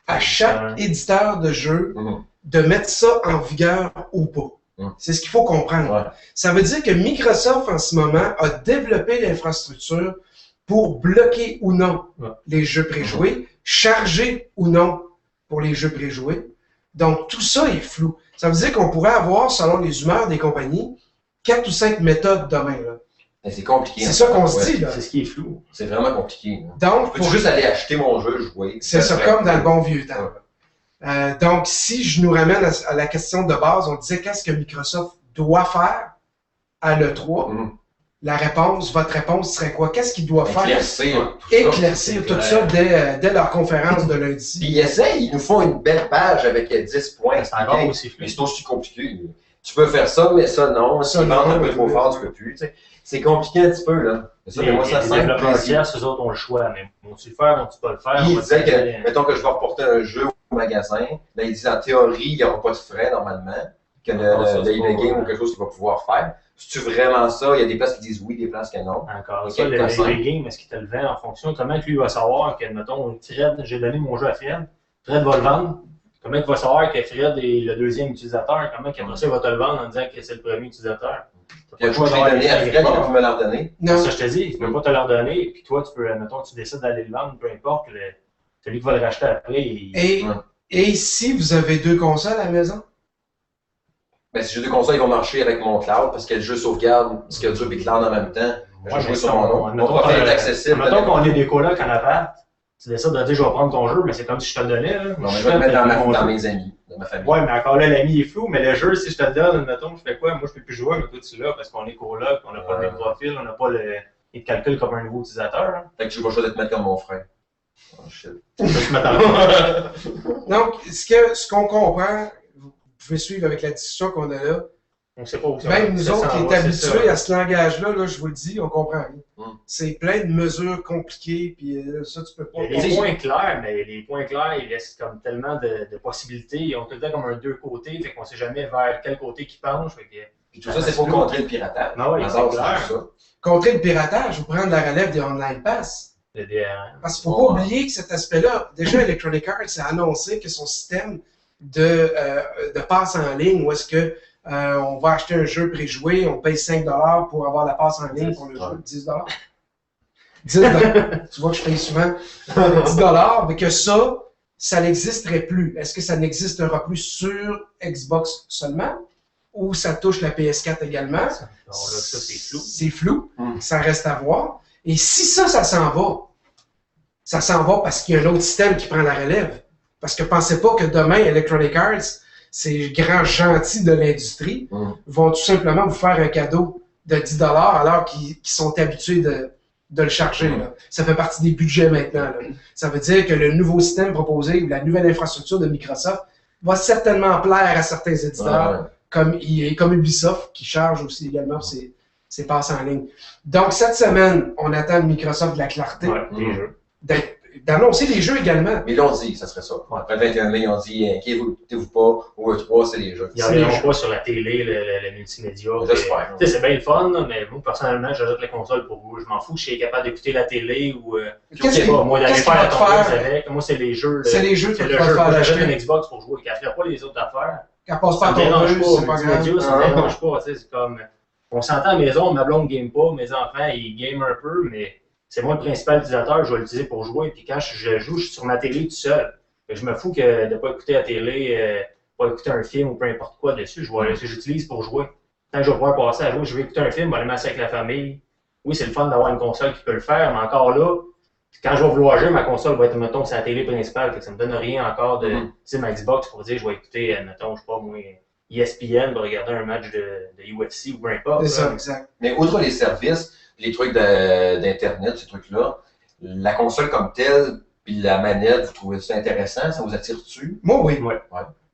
S1: à chaque éditeur de jeu de mettre ça en vigueur ou pas. C'est ce qu'il faut comprendre. Ça veut dire que Microsoft, en ce moment, a développé l'infrastructure pour bloquer ou non les jeux préjoués, charger ou non pour les jeux préjoués. Donc, tout ça est flou. Ça veut dire qu'on pourrait avoir, selon les humeurs des compagnies, 4 ou 5 méthodes demain.
S2: C'est compliqué.
S1: C'est ça qu'on se dit. Là.
S5: C'est ce qui est flou.
S2: C'est vraiment compliqué.
S1: Donc,
S2: je peux juste aller acheter mon jeu, jouer.
S1: C'est ça, comme dans le bon vieux temps. Donc, si je nous ramène à la question de base, on disait qu'est-ce que Microsoft doit faire à l'E3? Votre réponse serait quoi? Qu'est-ce qu'il doit faire? Éclaircir tout ça dès leur conférence de lundi.
S2: Puis ils nous font une belle page avec 10 points.
S5: C'est encore aussi flou.
S2: Mais c'est aussi compliqué. Tu peux faire ça, mais ça, non. Si ils vendent un peu trop fort, tu peux plus. C'est compliqué un petit peu, là.
S5: Les développeurs tiers, eux autres ont le choix. Mais vont-tu le faire, vont-tu pas le faire?
S2: Il disait que, mettons que je vais reporter un jeu au magasin, là, il dit en théorie, il n'y aura pas de frais, normalement, que le game ou quelque chose qu'il va pouvoir faire. C'est-tu vraiment ça? Il y a des places qui disent oui, des places qui non.
S5: Encore ça, le game, est-ce qu'il te le vend en fonction? Comment lui va savoir que, mettons, Fred, j'ai donné mon jeu à Fred, Fred va le vendre? Comment il va savoir que Fred est le deuxième utilisateur? Comment après ça, il va te le vendre en disant que c'est le premier utilisateur?
S2: Puis un jour, je l'ai donné à Fred, il a pu me leur donner.
S1: Non.
S5: Ça, je te dis, il ne peut pas te leur donner, puis toi, tu peux, mettons, tu décides d'aller le vendre, peu importe, celui qui va le racheter après,
S1: Et si vous avez 2 consoles à la maison?
S2: Ben, si j'ai 2 consoles, ils vont marcher avec mon cloud parce que le jeu sauvegarde ce qu'il y a du cloud en même temps. Je vais jouer sur mon nom. Mon profil est accessible.
S5: Mettons qu'on est des colocs en appart, tu décides de dire je vais prendre ton jeu, mais c'est comme si je te le donnais. Là.
S2: Non, mais je vais le mettre dans mes amis, dans ma famille.
S5: Ouais, mais encore là, l'ami est flou, mais le jeu, si je te le donne, mettons, je fais quoi? Moi, je peux plus jouer, mais toi, tu l'as parce qu'on est coloc, on n'a pas le même profil, on n'a pas le. Il te calcule comme un nouveau utilisateur. Hein.
S2: Fait que je vais choisir de te mettre comme mon frère. Oh shit.
S1: Donc, ce qu'on comprend, vous pouvez suivre avec la discussion qu'on a là.
S5: On sait pas où ça
S1: Même nous autres qui est habitués à
S5: ça.
S1: ce langage-là, là, je vous le dis, on comprend rien.
S2: Mm.
S1: C'est plein de mesures compliquées, puis ça, tu peux pas.
S5: Il y a des points clairs, mais les points clairs, ils laissent comme tellement de possibilités. Ils ont tout le temps comme un deux côtés, fait qu'on sait jamais vers quel côté qu'ils penchent.
S2: Puis tout ça, c'est pour contrer le piratage.
S5: Ah ouais, c'est clair.
S2: Ça.
S1: Contrer le piratage ou prendre la relève des online pass.
S5: Le DRM.
S1: Parce qu'il ne faut pas oublier que cet aspect-là, déjà Electronic Arts a annoncé que son système de passe en ligne, où est-ce que on va acheter un jeu préjoué, on paye 5 $ pour avoir la passe en ligne pour le jeu, 10 $. 10 $. Tu vois que je paye souvent 10 $, mais que ça n'existerait plus. Est-ce que ça n'existera plus sur Xbox seulement ou ça touche la PS4 également?
S5: Non, là, ça, c'est flou.
S1: C'est flou, ça reste à voir. Et si ça s'en va parce qu'il y a un autre système qui prend la relève. Parce que pensez pas que demain, Electronic Arts, ces grands gentils de l'industrie, vont tout simplement vous faire un cadeau de 10 $ alors qu'ils sont habitués de le charger. Là. Ça fait partie des budgets maintenant. Là. Ça veut dire que le nouveau système proposé ou la nouvelle infrastructure de Microsoft va certainement plaire à certains éditeurs comme EA, comme Ubisoft, qui charge aussi également pour ses passes en ligne. Donc, cette semaine, on attend de Microsoft de la clarté.
S5: Des jeux.
S1: D'annoncer les jeux également.
S2: Mais ils l'ont dit, ça serait ça. Après le 21 mai, ils ont dit, inquiétez-vous pas, au E3, c'est les jeux.
S5: Ils n'arriveront pas sur la télé, le multimédia.
S2: J'espère.
S5: C'est bien le fun, là, mais moi, personnellement, j'ajoute la console pour vous. Je m'en fous, je suis capable d'écouter la télé ou.
S1: Qu'est-ce
S5: moi, d'aller
S1: qu'il
S5: faire
S1: va
S5: la
S1: te
S5: tondeuse
S1: faire?
S5: avec. Moi, c'est les jeux.
S1: C'est les jeux
S5: C'est
S1: que
S5: le
S1: tu vas
S5: jeu.
S1: te faire
S5: Moi, j'achète
S1: acheter.
S5: une Xbox pour jouer. Qu'elle ne fera pas les autres affaires.
S1: Qu'elle passe pas
S5: Ça
S1: à
S5: me
S1: ton
S5: dérange
S1: jeu,
S5: pas.
S1: c'est pas
S5: Multimédia,
S1: grave.
S5: ça me dérange pas. C'est comme. On s'entend à la maison, ma blonde ne game pas, mes enfants, ils game un peu, mais. C'est moi le principal utilisateur, je vais l'utiliser pour jouer. Puis quand je joue, je suis sur ma télé tout seul. Fait que je me fous de ne pas écouter la télé, pas écouter un film ou peu importe quoi dessus. J'utilise pour jouer. Tant que je vais pouvoir passer à jouer, je vais écouter un film, je vais aller m'asseoir avec la famille. Oui, c'est le fun d'avoir une console qui peut le faire, mais encore là, quand je vais vouloir jouer, ma console va être, mettons, c'est la télé principale. Fait que ça me donne rien encore de ma Xbox pour dire je vais écouter, mettons, je sais pas moi, ESPN pour regarder un match de UFC ou peu importe.
S1: C'est ça, exact.
S2: Mais outre les services, les trucs d'Internet, ces trucs-là, la console comme telle, puis la manette, vous trouvez ça intéressant? Ça vous attire-tu?
S1: Moi, oui.
S5: Ouais.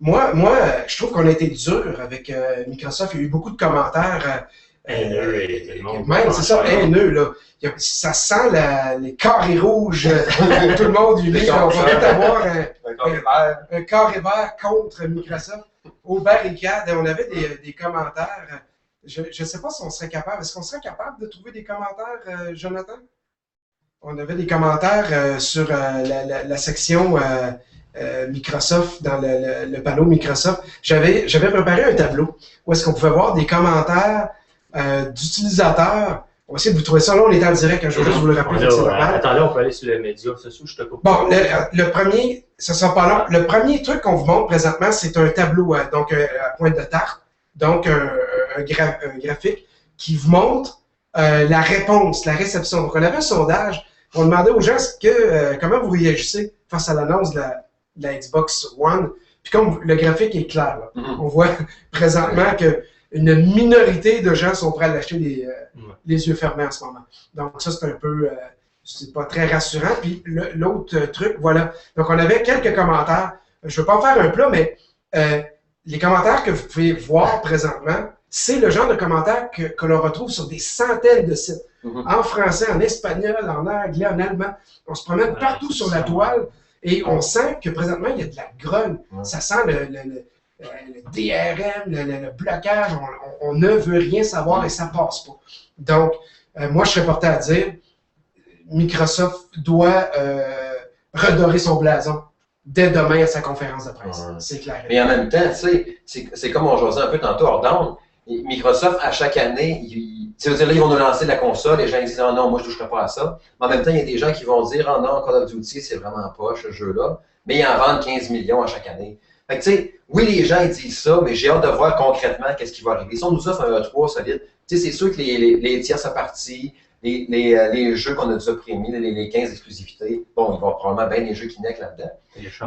S1: Moi, je trouve qu'on a été dur avec Microsoft. Il y a eu beaucoup de commentaires.
S5: Haineux et tout le monde.
S1: Même, c'est ça, haineux. Là. Ça sent les carrés rouges de tout le monde unis. On va peut-être avoir un carré vert contre Microsoft. Aux barricades, on avait des commentaires. Je ne sais pas si on serait capable. Est-ce qu'on serait capable de trouver des commentaires, Jonathan? On avait des commentaires sur la section Microsoft, dans le panneau Microsoft. J'avais préparé un tableau où est-ce qu'on pouvait voir des commentaires d'utilisateurs. On va essayer de vous trouver ça. Là, on est en direct. Je vais juste vous le rappeler.
S5: Attendez, on peut aller sur le média. C'est ça, je te coupe.
S1: Bon, le premier, ça sera pas long. Le premier truc qu'on vous montre présentement, c'est un tableau, donc à pointe de tarte. Donc, un graphique qui vous montre la réponse, la réception. Donc, on avait un sondage. On demandait aux gens comment vous réagissez face à l'annonce de la Xbox One. Puis comme le graphique est clair, là, on voit présentement qu'une minorité de gens sont prêts à l'acheter les yeux fermés en ce moment. Donc, ça, c'est un peu... c'est pas très rassurant. Puis l'autre truc, voilà. Donc, on avait quelques commentaires. Je ne veux pas en faire un plat, mais les commentaires que vous pouvez voir présentement, c'est le genre de commentaires que l'on retrouve sur des centaines de sites. En français, en espagnol, en anglais, en allemand. On se promène partout sur la toile et on sent que présentement, il y a de la grogne. Ça sent le DRM, le blocage. On ne veut rien savoir et ça passe pas. Donc, moi, je serais porté à dire Microsoft doit redorer son blason dès demain à sa conférence de presse. C'est clair.
S2: Mais en même temps, tu sais, c'est comme on jasait un peu tantôt hors d'onde. Microsoft, à chaque année, ça veut dire là, ils vont nous lancer la console, les gens disent « Ah non, moi je ne toucherai pas à ça ». Mais en même temps, il y a des gens qui vont dire « Ah non, Call of Duty, c'est vraiment poche, ce jeu-là ». Mais ils en vendent 15 millions à chaque année. Fait que tu sais, oui, les gens ils disent ça, mais j'ai hâte de voir concrètement qu'est-ce qui va arriver. Si on nous offre un E3 solide, tu sais, c'est sûr que les tierces parties, les jeux qu'on a déjà prémis, les 15 exclusivités, bon, il va y avoir probablement bien des jeux Kinect là-dedans.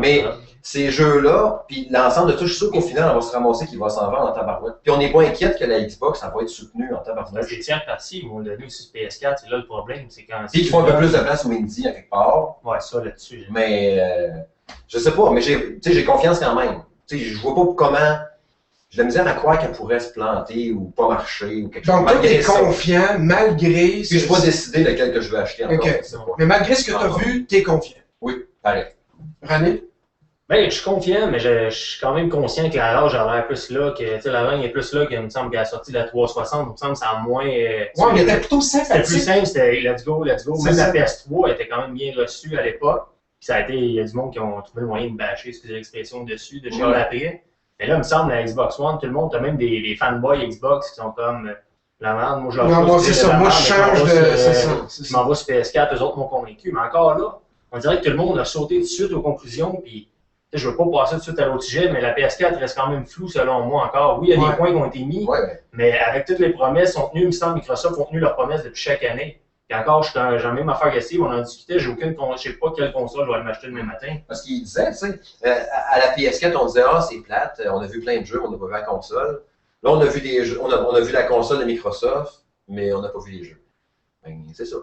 S2: Mais ces jeux-là, puis l'ensemble de tout, je suis sûr qu'au final, on va se ramasser qu'il va s'en vendre en tabarouette. Puis on est pas inquiète que la Xbox, ça va être soutenu en tabarouette.
S5: Les tiers parties, ils vont le donner aussi sur PS4, c'est là le problème, c'est quand...
S2: Puis ils font un peu plus de place au Indie à quelque part.
S5: Ouais, ça là-dessus.
S2: Mais, je sais pas, mais j'ai confiance quand même. Tu sais, je vois pas comment... J'ai de la misère à croire qu'elle pourrait se planter ou pas marcher ou quelque chose.
S1: Donc, toi, t'es confiant malgré...
S2: Puis je n'ai pas décidé lequel que je veux acheter encore.
S1: Okay. Mais malgré ce que tu as vu, t'es confiant.
S2: Oui, pareil.
S1: René?
S5: Ben, je suis confiant, mais je suis quand même conscient que la rage a l'air plus là, que la langue est plus là, qu'il me semble qu'elle a sorti de la 360, il me semble que ça a moins...
S1: ouais, mais elle était plutôt sympathique.
S5: C'était plus simple, c'était let's go, let's go. Même la PS3 était quand même bien reçue à l'époque. Puis ça a été, il y a du monde qui ont trouvé le moyen de bâcher, excusez l'expression, dessus, de chialer après. Mais là, il me semble, la Xbox One, tout le monde, t'as même des fanboys Xbox qui sont comme la merde, moi je
S1: Non, moi c'est ça, moi je change de. C'est ça.
S5: Je m'en vais sur PS4, eux autres m'ont convaincu. Mais encore là, on dirait que tout le monde a sauté tout de suite aux conclusions. Puis, je veux pas passer tout de suite à l'autre sujet, mais la PS4 reste quand même floue selon moi encore. Oui, il y a des points qui ont été mis, mais avec toutes les promesses sont tenues, il me semble Microsoft ont tenu leurs promesses depuis chaque année. Puis encore, j'ai la même affaire que Steve, on en discutait, je sais pas quelle console je vais aller m'acheter demain matin.
S2: Parce qu'il disait, tu sais, à la PS4, on disait, ah, c'est plate, on a vu plein de jeux, on n'a pas vu la console. Là, on a vu des jeux, on a vu la console de Microsoft, mais on n'a pas vu les jeux. Ben, c'est ça.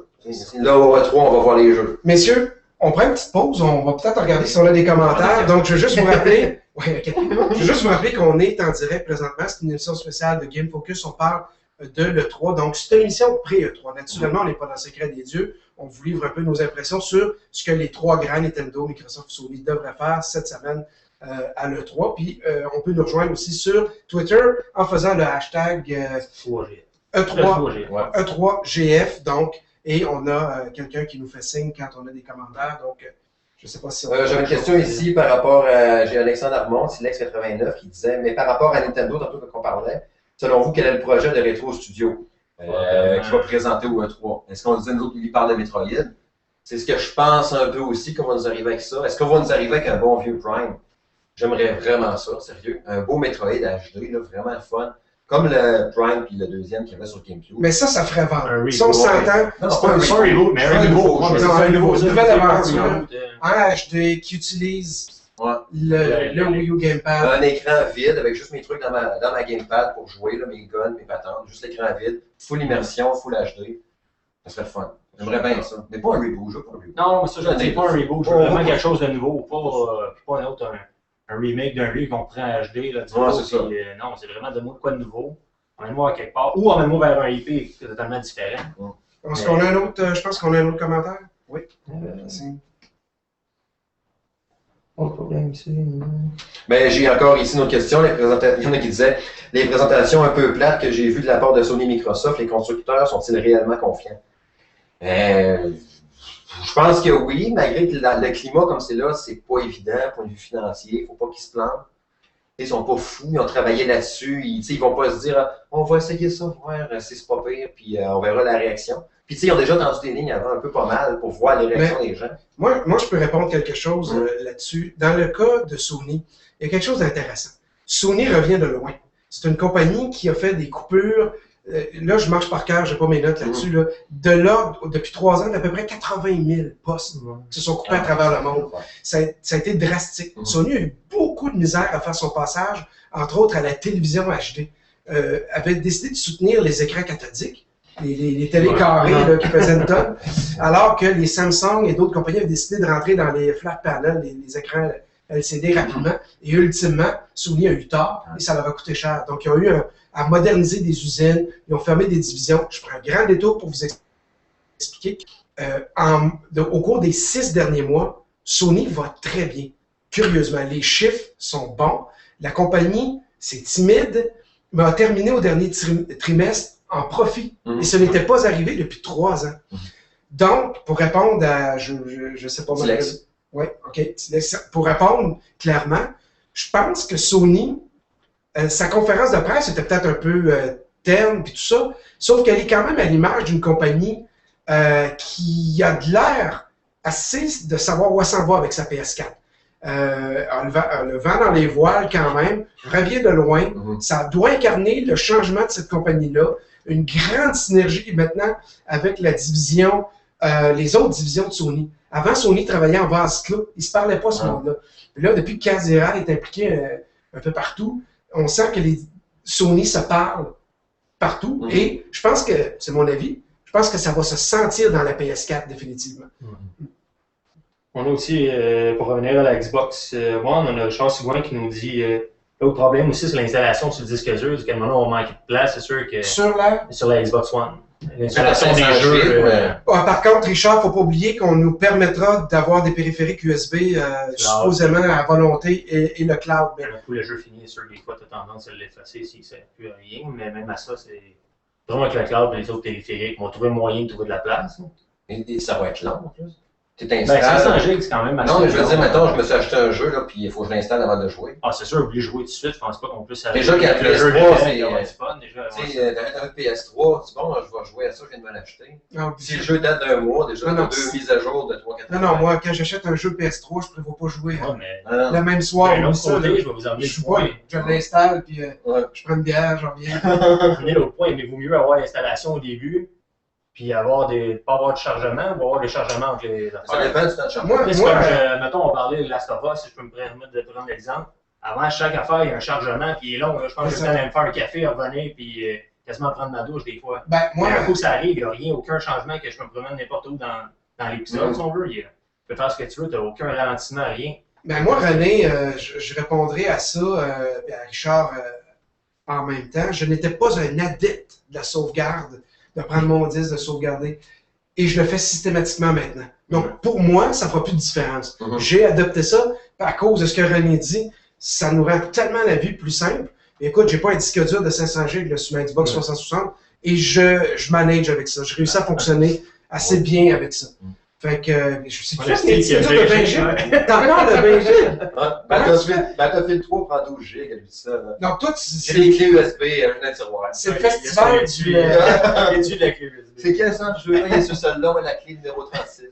S2: Là, au E3, on va voir les jeux.
S1: Messieurs, on prend une petite pause, on va peut-être regarder si on a des commentaires. Donc, je veux juste vous rappeler, je veux juste vous rappeler qu'on est en direct présentement. C'est une émission spéciale de Game Focus. On parle de l'E3. Donc, c'est une émission pré-E3. Naturellement, on n'est pas dans le secret des dieux. On vous livre un peu nos impressions sur ce que les trois grands Nintendo, Microsoft, Sony devraient faire cette semaine à l'E3. Puis, on peut nous rejoindre aussi sur Twitter en faisant le hashtag E3GF. Donc, et on a quelqu'un qui nous fait signe quand on a des commentaires. Donc, je ne sais pas si on...
S2: J'avais une question ici par rapport à... J'ai Alexandre Armand, Silex89, qui disait, mais par rapport à Nintendo, tantôt qu'on parlait, selon vous, quel est le projet de Retro Studio qui va présenter au E3? Est-ce qu'on disait, nous autres, lui parle de Metroid? C'est ce que je pense un peu aussi qu'on va nous arriver avec ça. Est-ce qu'on va nous arriver avec un bon vieux Prime? J'aimerais vraiment ça, sérieux. Un beau Metroid HD, là, vraiment fun. Comme le Prime puis le deuxième qu'il y avait sur GameCube.
S1: Mais ça ferait vendre. Si on s'entend,
S2: c'est pas un reboot, mais un nouveau.
S1: C'est un nouveau. Une nouvelle aventure en HD qui utilise le Wii U Gamepad.
S2: Un écran vide avec juste mes trucs dans ma Gamepad pour jouer, là, mes guns, mes patentes. Juste l'écran vide, full immersion, full HD. Ça serait le fun. J'aimerais bien ça. Mais pas un reboot, je veux pas un reboot.
S5: Non, ça, je dis pas un reboot. Je veux vraiment quelque chose de nouveau. Pas un autre. Un remake d'un jeu qu'on prend en HD. Là,
S2: c'est ça.
S5: Non, c'est vraiment de moi de quoi de nouveau. Emmène-moi à quelque part. Ou emmène-moi vers un IP totalement différent.
S1: Est-ce qu'on a un autre, je pense qu'on a un autre commentaire? Oui. Merci.
S3: Pas de problème ici.
S2: Mais j'ai encore ici une autre question. Il y en a qui disaient les présentations un peu plates que j'ai vues de la part de Sony et Microsoft, les constructeurs sont-ils réellement confiants? Je pense que oui, malgré que le climat comme c'est là, c'est pas évident, point de vue financier, il ne faut pas qu'ils se plantent. Ils sont pas fous, ils ont travaillé là-dessus, ils vont pas se dire on va essayer ça, voir si c'est pas pire, puis on verra la réaction. Puis ils ont déjà tendu des lignes avant un peu pas mal pour voir les réactions des gens.
S1: Moi, je peux répondre quelque chose là-dessus. Dans le cas de Sony, il y a quelque chose d'intéressant. Sony revient de loin. C'est une compagnie qui a fait des coupures. Là, je marche par cœur, j'ai pas mes notes là-dessus. Là, de l'ordre, depuis 3 ans, d'à peu près 80 000 postes qui se sont coupés à travers le monde. Ça a été drastique. Sony a eu beaucoup de misère à faire son passage, entre autres à la télévision HD. Avait décidé de soutenir les écrans cathodiques, les télé carrés qui faisaient une tonne, alors que les Samsung et d'autres compagnies avaient décidé de rentrer dans les flat panels, les écrans LCD rapidement. Et ultimement, Sony a eu tort et ça leur a coûté cher. Donc, ils ont eu à moderniser des usines, ils ont fermé des divisions. Je prends un grand détour pour vous expliquer. Au cours des 6 derniers mois, Sony va très bien. Curieusement, les chiffres sont bons. La compagnie, c'est timide, mais a terminé au dernier trimestre en profit. Et ce n'était pas arrivé depuis 3 ans. Donc, pour répondre à... Je sais pas... Oui, OK. Pour répondre clairement, je pense que Sony Sa conférence de presse était peut-être un peu terne puis tout ça, sauf qu'elle est quand même à l'image d'une compagnie qui a de l'air assez de savoir où elle s'en va avec sa PS4. Le vent dans les voiles quand même, revient de loin. Ça doit incarner le changement de cette compagnie-là, une grande synergie maintenant avec la division, les autres divisions de Sony. Avant, Sony travaillait en vase clos, ils ne se parlaient pas ce monde-là. Puis là, depuis que Kazera est impliqué un peu partout, on sent que les Sony se parlent partout. Et je pense que, c'est mon avis, je pense que ça va se sentir dans la PS4 définitivement.
S5: On a aussi, pour revenir à la Xbox One, on a Charles Sigouin qui nous dit l'autre problème aussi, c'est l'installation sur le disque dur. Du moment où on manque de place, c'est sûr que sur la Xbox One. L'installation des jeux.
S1: Par contre, Richard, il ne faut pas oublier qu'on nous permettra d'avoir des périphériques USB supposément à volonté et le cloud.
S5: Un coup, le jeu fini, c'est sûr, des fois, tu as tendance à l'effacer s'il ne sert plus à rien. Mais même à ça, c'est vraiment avec le cloud et les autres périphériques, on va trouver moyen de trouver de la place.
S2: Et ça va être long en plus.
S5: Ben, 500 gigs, c'est quand même assez.
S2: Non, mais je veux dire, maintenant, je me suis acheté un jeu, là, puis il faut que je l'installe avant de jouer.
S5: Ah, c'est sûr, oublie de jouer tout de suite, je pense pas qu'on puisse arrêter.
S2: Déjà, quand
S5: le jeu
S2: PS3,
S5: c'est fun, déjà.
S2: Tu sais, t'arrêtes avec PS3, tu dis bon, je vais jouer à ça, je viens de me l'acheter. Si le jeu date d'un mois, déjà, deux mises à jour de 3-4
S1: Non, moi, quand j'achète un jeu PS3, je ne prévois pas jouer
S5: le
S1: même soir.
S5: Je vais vous emmener le point.
S1: Je l'installe, puis je prends une bière, j'en reviens.
S5: Amener l'autre point, mais il vaut mieux avoir l'installation au début. Puis pas avoir de chargement, ou avoir des chargements entre les affaires.
S2: Ça dépend du temps de chargement.
S5: Mettons, on parlait de Last of Us, si je peux me permettre de prendre l'exemple. Avant chaque affaire, il y a un chargement, puis il est long. Là. Je pense que j'ai le temps d'aller me faire un café, revenir, puis quasiment prendre ma douche des fois. Un coup, ça arrive, il n'y a rien, aucun changement que je me promène n'importe où dans l'épisode, si on veut. Tu peux faire ce que tu veux, tu n'as aucun ralentissement, rien.
S1: Ben moi, René, je répondrai à ça, et à Richard en même temps. Je n'étais pas un adepte de la sauvegarde, de prendre mon disque, de sauvegarder. Et je le fais systématiquement maintenant. Donc, pour moi, ça ne fera plus de différence. J'ai adopté ça à cause de ce que René dit. Ça nous rend tellement la vie plus simple. Et écoute, j'ai pas un disque dur de 500 GB sur ma Xbox 360 et je manage avec ça. Je réussis à fonctionner assez bien avec ça. Fait que, je sais plus si c'est de 20 GB. T'en parles de 20 GB?
S2: Battlefield 3 prend 12 GB, elle dit ça.
S1: Donc, toi,
S2: c'est les clés USB dans le tiroir.
S1: C'est le festival du...
S5: la clé USB.
S2: C'est quel centre jeu? Il y a sur celle-là, mais la clé numéro 36.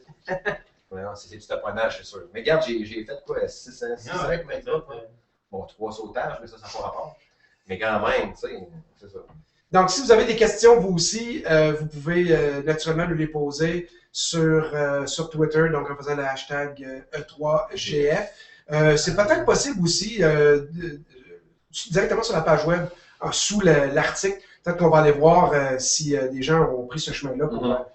S2: C'est du taponnage, c'est sûr. Mais regarde, j'ai fait quoi? 6 ans maintenant? Bon, 3 sautages, mais ça n'a pas rapport. Mais quand même, tu sais, c'est ça.
S1: Donc, si vous avez des questions, vous aussi, vous pouvez naturellement nous les poser sur Twitter, donc en faisant le hashtag E3GF. C'est peut-être possible aussi, directement sur la page web, sous l'article, peut-être qu'on va aller voir si des gens ont pris ce chemin-là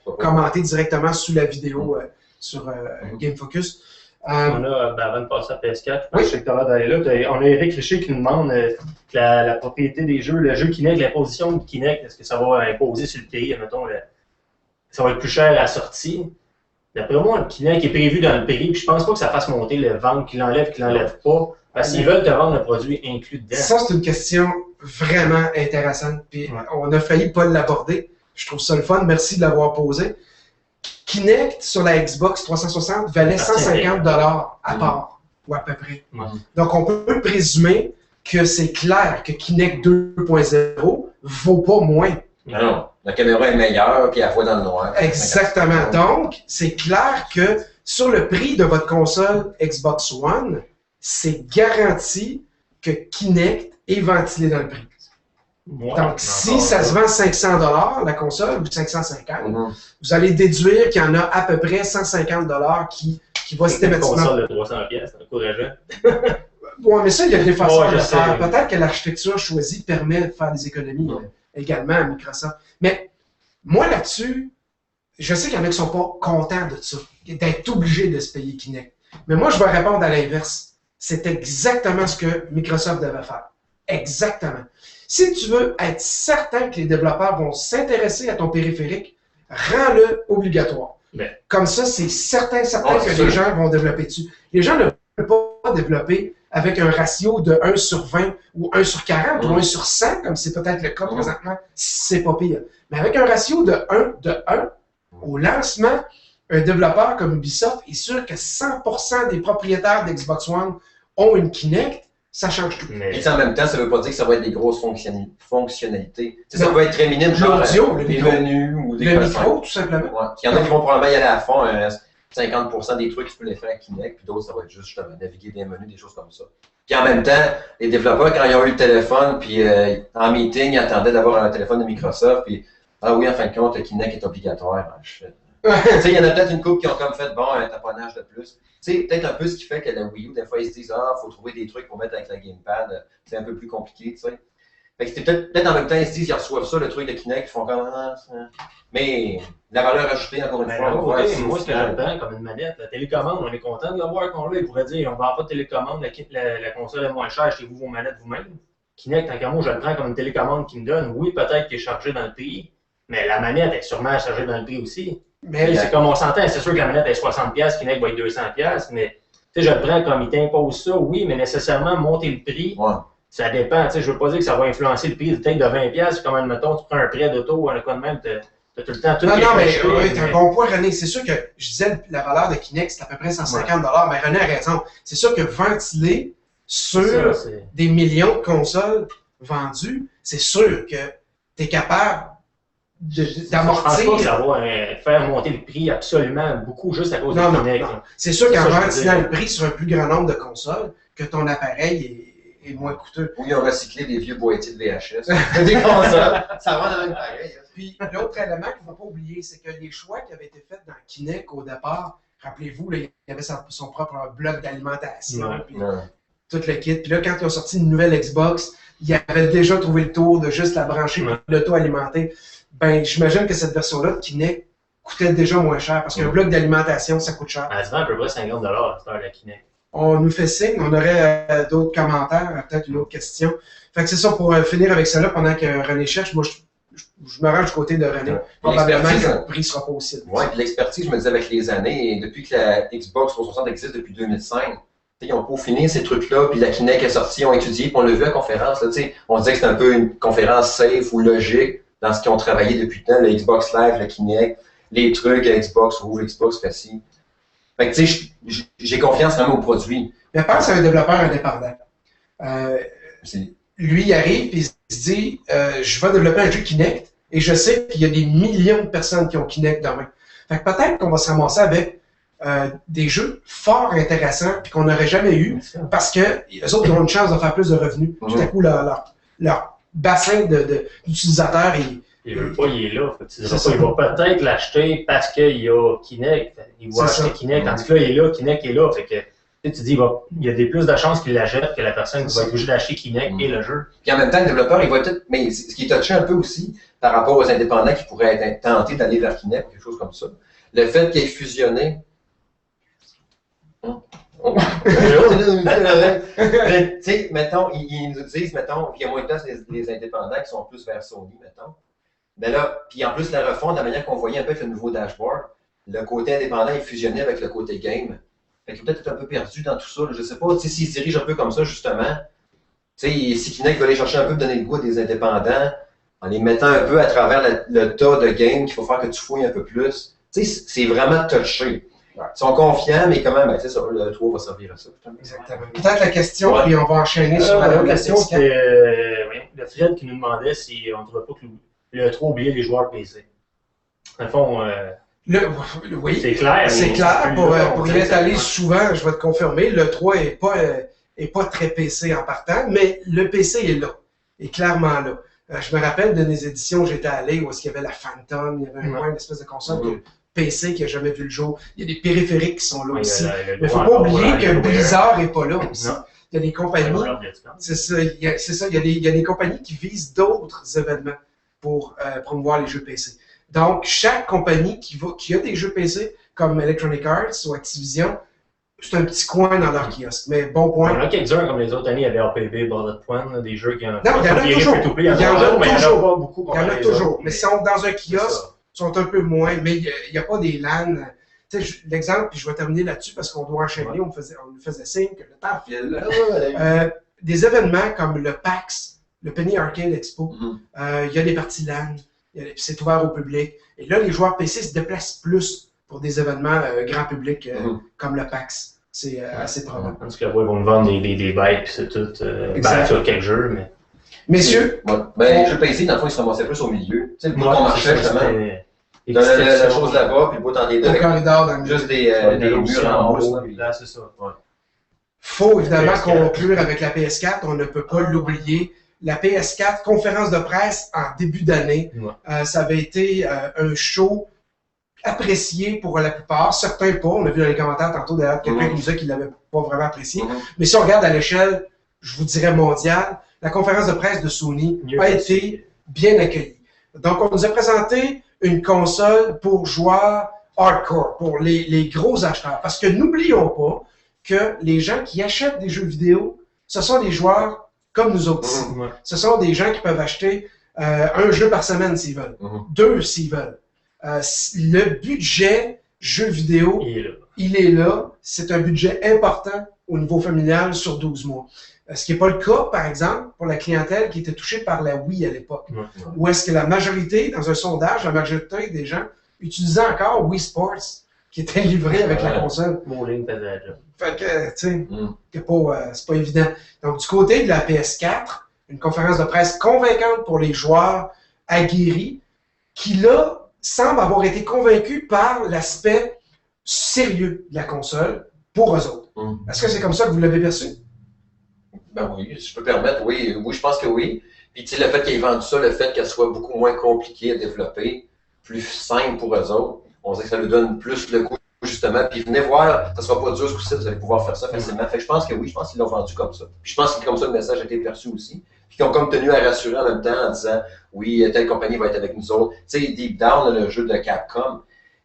S1: pour commenter directement sous la vidéo sur Game Focus.
S5: On a, avant de passer à PS4, je sais que tu as d'aller là, on a Eric Richer qui nous demande la propriété des jeux, le jeu Kinect, la position de Kinect, est-ce que ça va imposer sur le prix, mettons, ça va être plus cher à la sortie. D'après moi, le Kinect est prévu dans le prix, puis je pense pas que ça fasse monter le vente, qu'il l'enlève pas, parce qu'ils veulent te vendre le produit inclus dedans.
S1: Ça, c'est une question vraiment intéressante, puis on a failli pas l'aborder. Je trouve ça le fun, merci de l'avoir posé. Kinect sur la Xbox 360 valait 150$ à part, ou à peu près. Donc, on peut présumer que c'est clair que Kinect 2.0 vaut pas moins.
S2: Non, la caméra est meilleure, puis elle voit dans le noir.
S1: Exactement. Donc, c'est clair que sur le prix de votre console Xbox One, c'est garanti que Kinect est ventilé dans le prix. Donc, si ça se vend 500$, la console, ou 550$, vous allez déduire qu'il y en a à peu près 150$ qui va systématiquement...
S5: Une console de 300$, c'est encourageant.
S1: Oui, mais ça, il y a des façons de le faire. Peut-être que l'architecture choisie permet de faire des économies également à Microsoft. Mais moi, là-dessus, je sais qu'il y en a qui ne sont pas contents de ça, d'être obligés de se payer Kinect. Mais moi, je vais répondre à l'inverse. C'est exactement ce que Microsoft devait faire. Exactement. Si tu veux être certain que les développeurs vont s'intéresser à ton périphérique, rends-le obligatoire. Comme ça, c'est certain que les gens vont développer dessus. Les gens ne veulent pas développer avec un ratio de 1 sur 20 ou 1 sur 40 ou 1 sur 100, comme c'est peut-être le cas présentement, c'est pas pire. Mais avec un ratio de 1 au lancement, un développeur comme Ubisoft est sûr que 100% des propriétaires d'Xbox One ont une Kinect, ça change tout.
S5: Mais
S2: Et en même temps, ça ne veut pas dire que ça va être des grosses fonctionnalités. Ça peut être très minime, genre
S1: L'audio, le
S2: des
S1: micro.
S2: menus ou des
S1: Le
S2: croissants.
S1: micro, tout simplement.
S2: Ouais. Il y en a qui vont probablement y aller à fond, 50% des trucs, tu peux les faire à Kinect, puis d'autres, ça va être juste justement naviguer des menus, des choses comme ça. Puis en même temps, les développeurs, quand ils ont eu le téléphone, puis en meeting, ils attendaient d'avoir un téléphone de Microsoft, puis ah oui, en fin de compte, le Kinect est obligatoire. Tu sais, il y en a peut-être une couple qui ont comme fait, bon, un taponnage de plus. Tu sais, peut-être un peu ce qui fait que la Wii U, des fois, ils se disent, ah, il faut trouver des trucs pour mettre avec la gamepad, c'est un peu plus compliqué, tu sais. Fait que c'était peut-être en même temps, ils se disent, ils reçoivent ça, le truc de Kinect, ils font comme, ah, ça. Mais la valeur ajoutée, encore une
S5: mais
S2: fois, on va voir si
S5: moi,
S2: au
S5: ce que
S2: final-
S5: j'entends comme une manette, la télécommande, on est content de l'avoir qu'on l'a. Il pourrait dire, on ne vend pas de télécommande, la console est moins chère, achetez-vous vos manettes vous-même. Kinect, tant qu'à moi, je le prends comme une télécommande qui me donne. Oui, peut-être qu'il est chargé dans le prix, mais la manette est sûrement chargée dans le prix aussi.
S1: Mais
S5: C'est comme on s'entend, c'est sûr que la manette est 60$, Kinect va être 200$, mais tu sais, je le prends comme il t'impose ça, oui, mais nécessairement monter le prix,
S2: Ouais.
S5: ça dépend. Tu sais, je ne veux pas dire que ça va influencer le prix peut-être de 20$, comme admettons, tu prends un prêt d'auto, un quoi de même, tu as tout le temps tout
S1: non,
S5: qui est
S1: non, mais
S5: fléché,
S1: oui, t'as un
S5: mais-
S1: bon point, René. C'est sûr que je disais la valeur de Kinect, c'est à peu près 150$, mais René a raison. C'est sûr que ventiler sur
S5: ça, c'est-
S1: des millions de consoles vendues, c'est sûr que tu es capable
S5: Je pense
S1: d'amortir.
S5: pas que ça va faire monter le prix absolument beaucoup juste à cause
S1: Non,
S5: de
S1: non,
S5: Kinect.
S1: non. C'est sûr
S5: C'est
S1: qu'en
S5: ça, je veux
S1: ventilant
S5: dire.
S1: le prix sur un plus grand nombre de consoles, que ton appareil est moins coûteux.
S2: Ou ils ont recyclé des vieux boîtiers de VHS. Des consoles. Ça va dans le pareil.
S1: Puis l'autre élément qu'il ne faut pas oublier, c'est que les choix qui avaient été faits dans Kinect au départ, rappelez-vous, là, il y avait son propre bloc d'alimentation,
S5: Ouais.
S1: puis tout le kit. Puis là, quand ils ont sorti une nouvelle Xbox, ils avaient déjà trouvé le tour de juste la brancher
S5: Ouais.
S1: pour l'auto-alimenter. Ben, j'imagine que cette version-là de Kinect coûtait déjà moins cher, parce qu'un bloc d'alimentation, ça coûte cher.
S5: Elle se vend à peu près 50$ à la Kinect.
S1: On nous fait signe, on aurait d'autres commentaires, peut-être une autre question. Fait que c'est ça, pour finir avec cela, pendant que René cherche, moi, je me range du côté de René.
S2: Ouais.
S1: Probablement
S2: L'expertise,
S1: que le prix sera pas aussi.
S2: Oui, puis l'expertise, je me disais avec les années, et depuis que la Xbox 360 existe depuis 2005, ils ont peaufiné ces trucs-là, puis la Kinect est sortie, ils ont étudié, puis on l'a vu à la conférence. Là, on disait que c'était un peu une conférence safe ou logique dans ce qu'ils ont travaillé depuis le temps, le Xbox Live, le Kinect, les trucs Xbox Rouge, Xbox Facile. Fait que tu sais, j'ai confiance vraiment au produit.
S1: Mais pense à un développeur indépendant.
S2: C'est-
S1: Lui, il arrive et il se dit je vais développer un jeu Kinect et je sais qu'il y a des millions de personnes qui ont Kinect demain. Fait que peut-être qu'on va se ramasser avec des jeux fort intéressants puis qu'on n'aurait jamais eu parce que les autres ont une chance de faire plus de revenus. Tout à coup, leur bassin d'utilisateurs
S5: Il veut pas, il est là. Fait que tu diras
S1: C'est
S5: pas, il va peut-être l'acheter parce qu'il y a Kinect. Il va
S1: C'est
S5: acheter
S1: ça.
S5: Kinect, tandis que là, il est là, Kinect est là. Fait que tu dis, il y a des plus de chances qu'il l'achète que la personne qui va être obligée d'acheter Kinect et le jeu.
S2: Puis en même temps, le développeur, il va peut-être. Mais ce qui est touché un peu aussi par rapport aux indépendants qui pourraient être tentés d'aller vers Kinect ou quelque chose comme ça. Le fait qu'il ait fusionné. Tu sais, mettons, ils nous disent, mettons, qu'il y a moins de place les indépendants qui sont plus vers Sony, mettons. Mais là, puis en plus, la refonte, de la manière qu'on voyait un peu avec le nouveau dashboard, le côté indépendant est fusionné avec le côté game. Fait qu'il peut peut-être être un peu perdu dans tout ça. Là. Je sais pas, tu sais, s'il se dirige un peu comme ça, justement. Tu sais, si Kinect va aller chercher un peu, donner le goût à des indépendants, en les mettant un peu à travers le tas de games qu'il faut faire que tu fouilles un peu plus. Tu sais, c'est vraiment touché. Ils sont confiants, mais quand même, ben, c'est ça, le 3 va servir à ça.
S1: Exactement. Peut-être la question,
S5: Ouais.
S1: puis on va enchaîner sur
S5: La
S1: la
S5: question,
S1: question.
S5: c'était le Fred qui nous demandait si on ne trouvait pas que le 3 oubliait les joueurs PC. Dans le fond,
S1: Oui,
S5: c'est clair.
S1: c'est
S5: mais
S1: clair.
S5: plus
S1: Pour
S5: là, on
S1: y
S5: dit
S1: être
S5: que
S1: allé
S5: ça-
S1: souvent, je vais te confirmer, le 3 est pas très PC en partant, mais le PC est là, est clairement là. Je me rappelle de mes éditions où j'étais allé, où il y avait la Phantom, il y avait une espèce de console de PC qui n'a jamais vu le jour. Il y a des périphériques qui sont là
S5: Ouais,
S1: aussi.
S5: le
S1: Mais il ne faut
S5: droit
S1: pas
S5: encore
S1: oublier
S5: à
S1: que
S5: l'hardware.
S1: Blizzard n'est pas là aussi.
S5: Non.
S1: Il y a des compagnies, c'est ça, il y a des compagnies qui visent d'autres événements pour promouvoir les jeux PC. Donc, chaque compagnie qui a des jeux PC, comme Electronic Arts ou Activision, c'est un petit coin dans leur kiosque. Mais bon
S5: Il y en
S1: point.
S5: a quelques-uns, comme les autres années, il y avait APB, Bullet Point, là, des jeux qui ont.
S1: Non, il y en a
S5: qui
S1: toujours.
S5: free-to-play, il y en
S1: Il y en
S5: a
S1: a
S5: d'autres, mais il n'y en a
S1: toujours.
S5: pas beaucoup.
S1: Il y en a
S5: comparé aux
S1: toujours.
S5: autres,
S1: Mais si on dans un
S5: c'est
S1: kiosque,
S5: ça.
S1: sont un peu moins. Mais il n'y a pas des LAN. Tu sais, l'exemple, puis je vais terminer là-dessus parce qu'on doit enchaîner. On nous faisait signe que le temps file. Des événements comme le PAX, le Penny Arcade Expo, il y a des parties LAN, c'est ouvert au public. Et là, les joueurs PC se déplacent plus pour des événements grand public comme le PAX C'est assez probable.
S5: En tout cas, ils vont nous vendre des bêtes, puis c'est tout. Sur quelques jeux, mais.
S1: Messieurs,
S2: Mais les jeux PC, dans le fond, ils se ramassaient plus au milieu. Tu sais, le bout qu'on marchait, justement. La chose là-bas, puis le bout en des deux.
S1: au corridor, dans le
S2: Juste des murs en haut.
S5: Là, c'est ça.
S1: faut évidemment
S5: PS4.
S1: conclure avec la PS4, on ne peut pas l'oublier. La PS4, conférence de presse en début d'année, ça avait été un show apprécié pour la plupart, certains pas. On a vu dans les commentaires tantôt d'ailleurs quelqu'un qui nous a dit qu'il l'avait pas vraiment apprécié. Mais si on regarde à l'échelle, je vous dirais mondiale, la conférence de presse de Sony a été bien accueillie. Donc, on nous a présenté une console pour joueurs hardcore, pour les gros acheteurs. Parce que n'oublions pas que les gens qui achètent des jeux vidéo, ce sont des joueurs comme nous autres ici. Ce sont des gens qui peuvent acheter un jeu par semaine s'ils veulent, 2 s'ils veulent. Le budget jeu vidéo, il est là. C'est un budget important au niveau familial sur 12 mois. Ce qui n'est pas le cas, par exemple, pour la clientèle qui était touchée par la Wii à l'époque. Où est-ce que la majorité, dans un sondage, la majorité des gens utilisaient encore Wii Sports, qui était livré avec la console. Fait que, tu sais, c'est pas évident. Donc, du côté de la PS4, une conférence de presse convaincante pour les joueurs aguerris, qui là, semble avoir été convaincus par l'aspect sérieux de la console pour eux autres. Est-ce que c'est comme ça que vous l'avez perçu?
S2: Ben oui, si je peux permettre, oui, je pense que oui. Puis tu sais, le fait qu'ils vendent ça, le fait qu'elle soit beaucoup moins compliquée à développer, plus simple pour eux autres, on sait que ça leur donne plus le goût, justement. Puis venez voir, ça sera pas dur ce coup-ci, vous allez pouvoir faire ça facilement. Fait que je pense que oui, je pense qu'ils l'ont vendu comme ça. Puis je pense que comme ça, le message a été perçu aussi. Puis qu'ils ont comme tenu à rassurer en même temps en disant, oui, telle compagnie va être avec nous autres. Tu sais, Deep Down, le jeu de Capcom,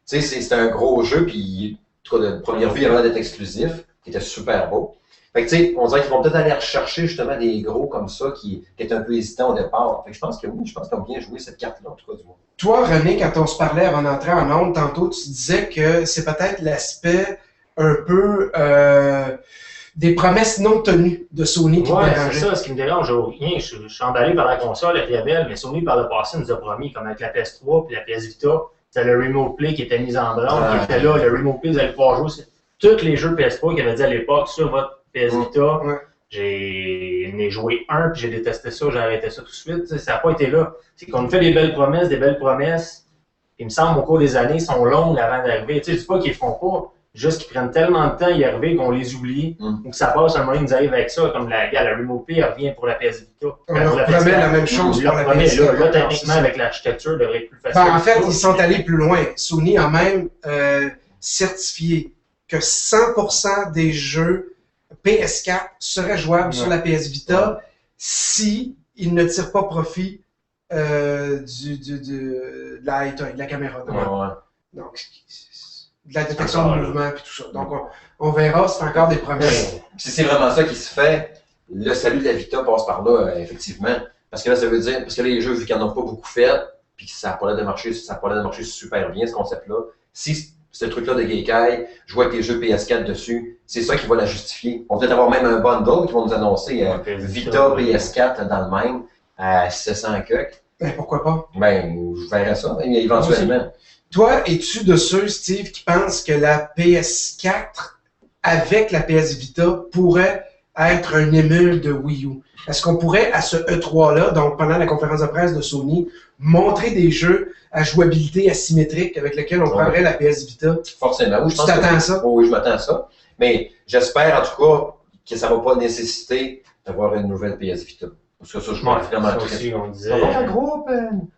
S2: tu sais, c'est un gros jeu, puis en tout cas, de première vue, il avait l'air d'être exclusif, qui était super beau. Fait que, tu sais, on dirait qu'ils vont peut-être aller rechercher justement des gros comme ça qui étaient un peu hésitants au départ. Fait que je pense que oui, je pense qu'ils ont bien joué cette carte-là, en tout cas, du moins.
S1: Toi, René, quand on se parlait avant d'entrer en ondes, tantôt, tu disais que c'est peut-être l'aspect un peu des promesses non tenues de Sony qui te dérangeait.
S5: C'est ça, ce qui me dérange, rien. Je suis emballé par la console, elle est belle, mais Sony, par le passé, nous a promis, comme avec la PS3 et la PS Vita, c'était le Remote Play qui était mis en branle, qui était là, le Remote Play, vous allez pouvoir jouer tous les jeux PS3 qu'il avait dit à l'époque sur votre PS Vita. J'ai joué un, puis j'ai détesté ça, j'ai arrêté ça tout de suite. Ça n'a pas été là. C'est qu'on nous fait des belles promesses. Il me semble, au cours des années, sont longues avant d'arriver. Tu sais, je dis pas qu'ils ne font pas, juste qu'ils prennent tellement de temps à y arriver qu'on les oublie, ou que ça passe un moment, ils nous arrivent avec ça, comme la Remote Play revient pour la PS Vita.
S1: On leur promet la même chose pour la PS Vita.
S5: Là, techniquement, avec l'architecture, ça devrait être plus facile.
S1: En fait, ils sont allés plus loin. Sony a même certifié que 100% des jeux PS4 seraient jouables sur la PS Vita si ils ne tirent pas profit de la caméra. Donc, de la détection de mouvement et tout ça. Donc, on verra, c'est encore des promesses.
S2: Si c'est vraiment ça qui se fait, le salut de la Vita passe par là, effectivement. Parce que là, ça veut dire, parce que là, les jeux, vu qu'ils n'en ont pas beaucoup fait, puis ça n'a pas l'air de marcher, super bien, ce concept-là. Si ce truc-là de Geikai, jouer avec les jeux PS4 dessus, c'est ça qui va la justifier. On peut avoir même un bundle qui vont nous annoncer Vita PS4 dans le même à 700 cucs.
S1: Ben, pourquoi pas?
S2: Ben, je verrai ça, éventuellement.
S1: Toi, es-tu de ceux, Steve, qui pensent que la PS4 avec la PS Vita pourrait être un émule de Wii U? Est-ce qu'on pourrait, à ce E3-là, donc pendant la conférence de presse de Sony, montrer des jeux à jouabilité asymétrique avec lesquels on prendrait la PS Vita?
S2: Forcément. Oui,
S1: tu t'attends à ça?
S2: Oui, je m'attends à ça. Mais j'espère, en tout cas, que ça ne va pas nécessiter d'avoir une nouvelle PS Vita. Parce que ça, je m'en vraiment
S5: ça aussi, on disait.
S2: Un groupe.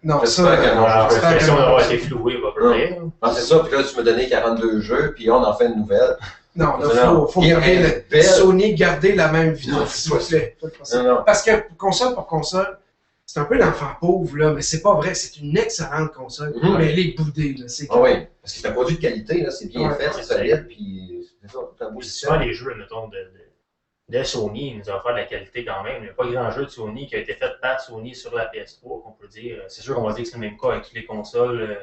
S1: Non,
S2: j'espère que non.
S5: L'impression d'avoir été floué, pas près.
S2: Non, c'est ça. Puis là, tu m'as donné 42 jeux, puis on en fait une nouvelle.
S1: Non, il faut garder Sony garder la même vie. S'il vous plaît. Parce que console pour console, c'est un peu l'enfant pauvre, là, mais c'est pas vrai. C'est une excellente console. Mais elle est boudée, là.
S2: Oui, parce que c'est un produit de qualité, là. C'est bien fait, c'est solide, puis c'est ça.
S5: Souvent, les jeux, mettons, de Sony, ils nous ont offert de la qualité quand même. Il n'y a pas grand jeu de Sony qui a été fait par Sony sur la PS3, qu'on peut dire. C'est sûr qu'on va dire que c'est le même cas avec toutes les consoles,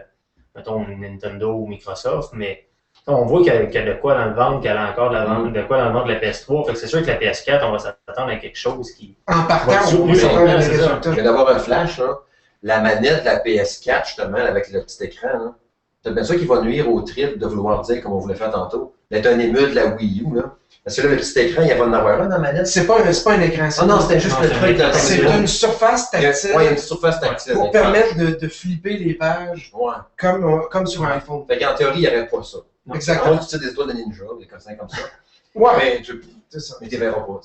S5: mettons Nintendo ou Microsoft, mais on voit qu'il y a de quoi dans le ventre, qu'elle a encore de quoi dans le ventre de la PS3. Fait que c'est sûr que la PS4, on va s'attendre à quelque chose qui.
S1: En partant,
S2: on va d'avoir un flash, là. La manette de la PS4, justement, avec le petit écran, là, peut-être bien ça qui va nuire au trip de vouloir dire, comme on voulait faire tantôt, d'être un émule de la Wii U, là. Parce que là, le petit écran, il va en avoir un dans la manette.
S1: C'est pas un écran.
S2: Ah non, c'était juste le truc dans
S1: C'est une surface tactile.
S2: Ouais, il y a une surface tactile.
S1: Pour permettre de flipper les pages comme sur un iPhone.
S2: Fait qu'en théorie, il n'y aurait pas ça.
S1: Exactement.
S2: Moi, tu sais, des étoiles de ninja, des cossins comme ça.
S1: Ouais,
S2: Mais
S1: c'est ça.
S2: tu verras pas.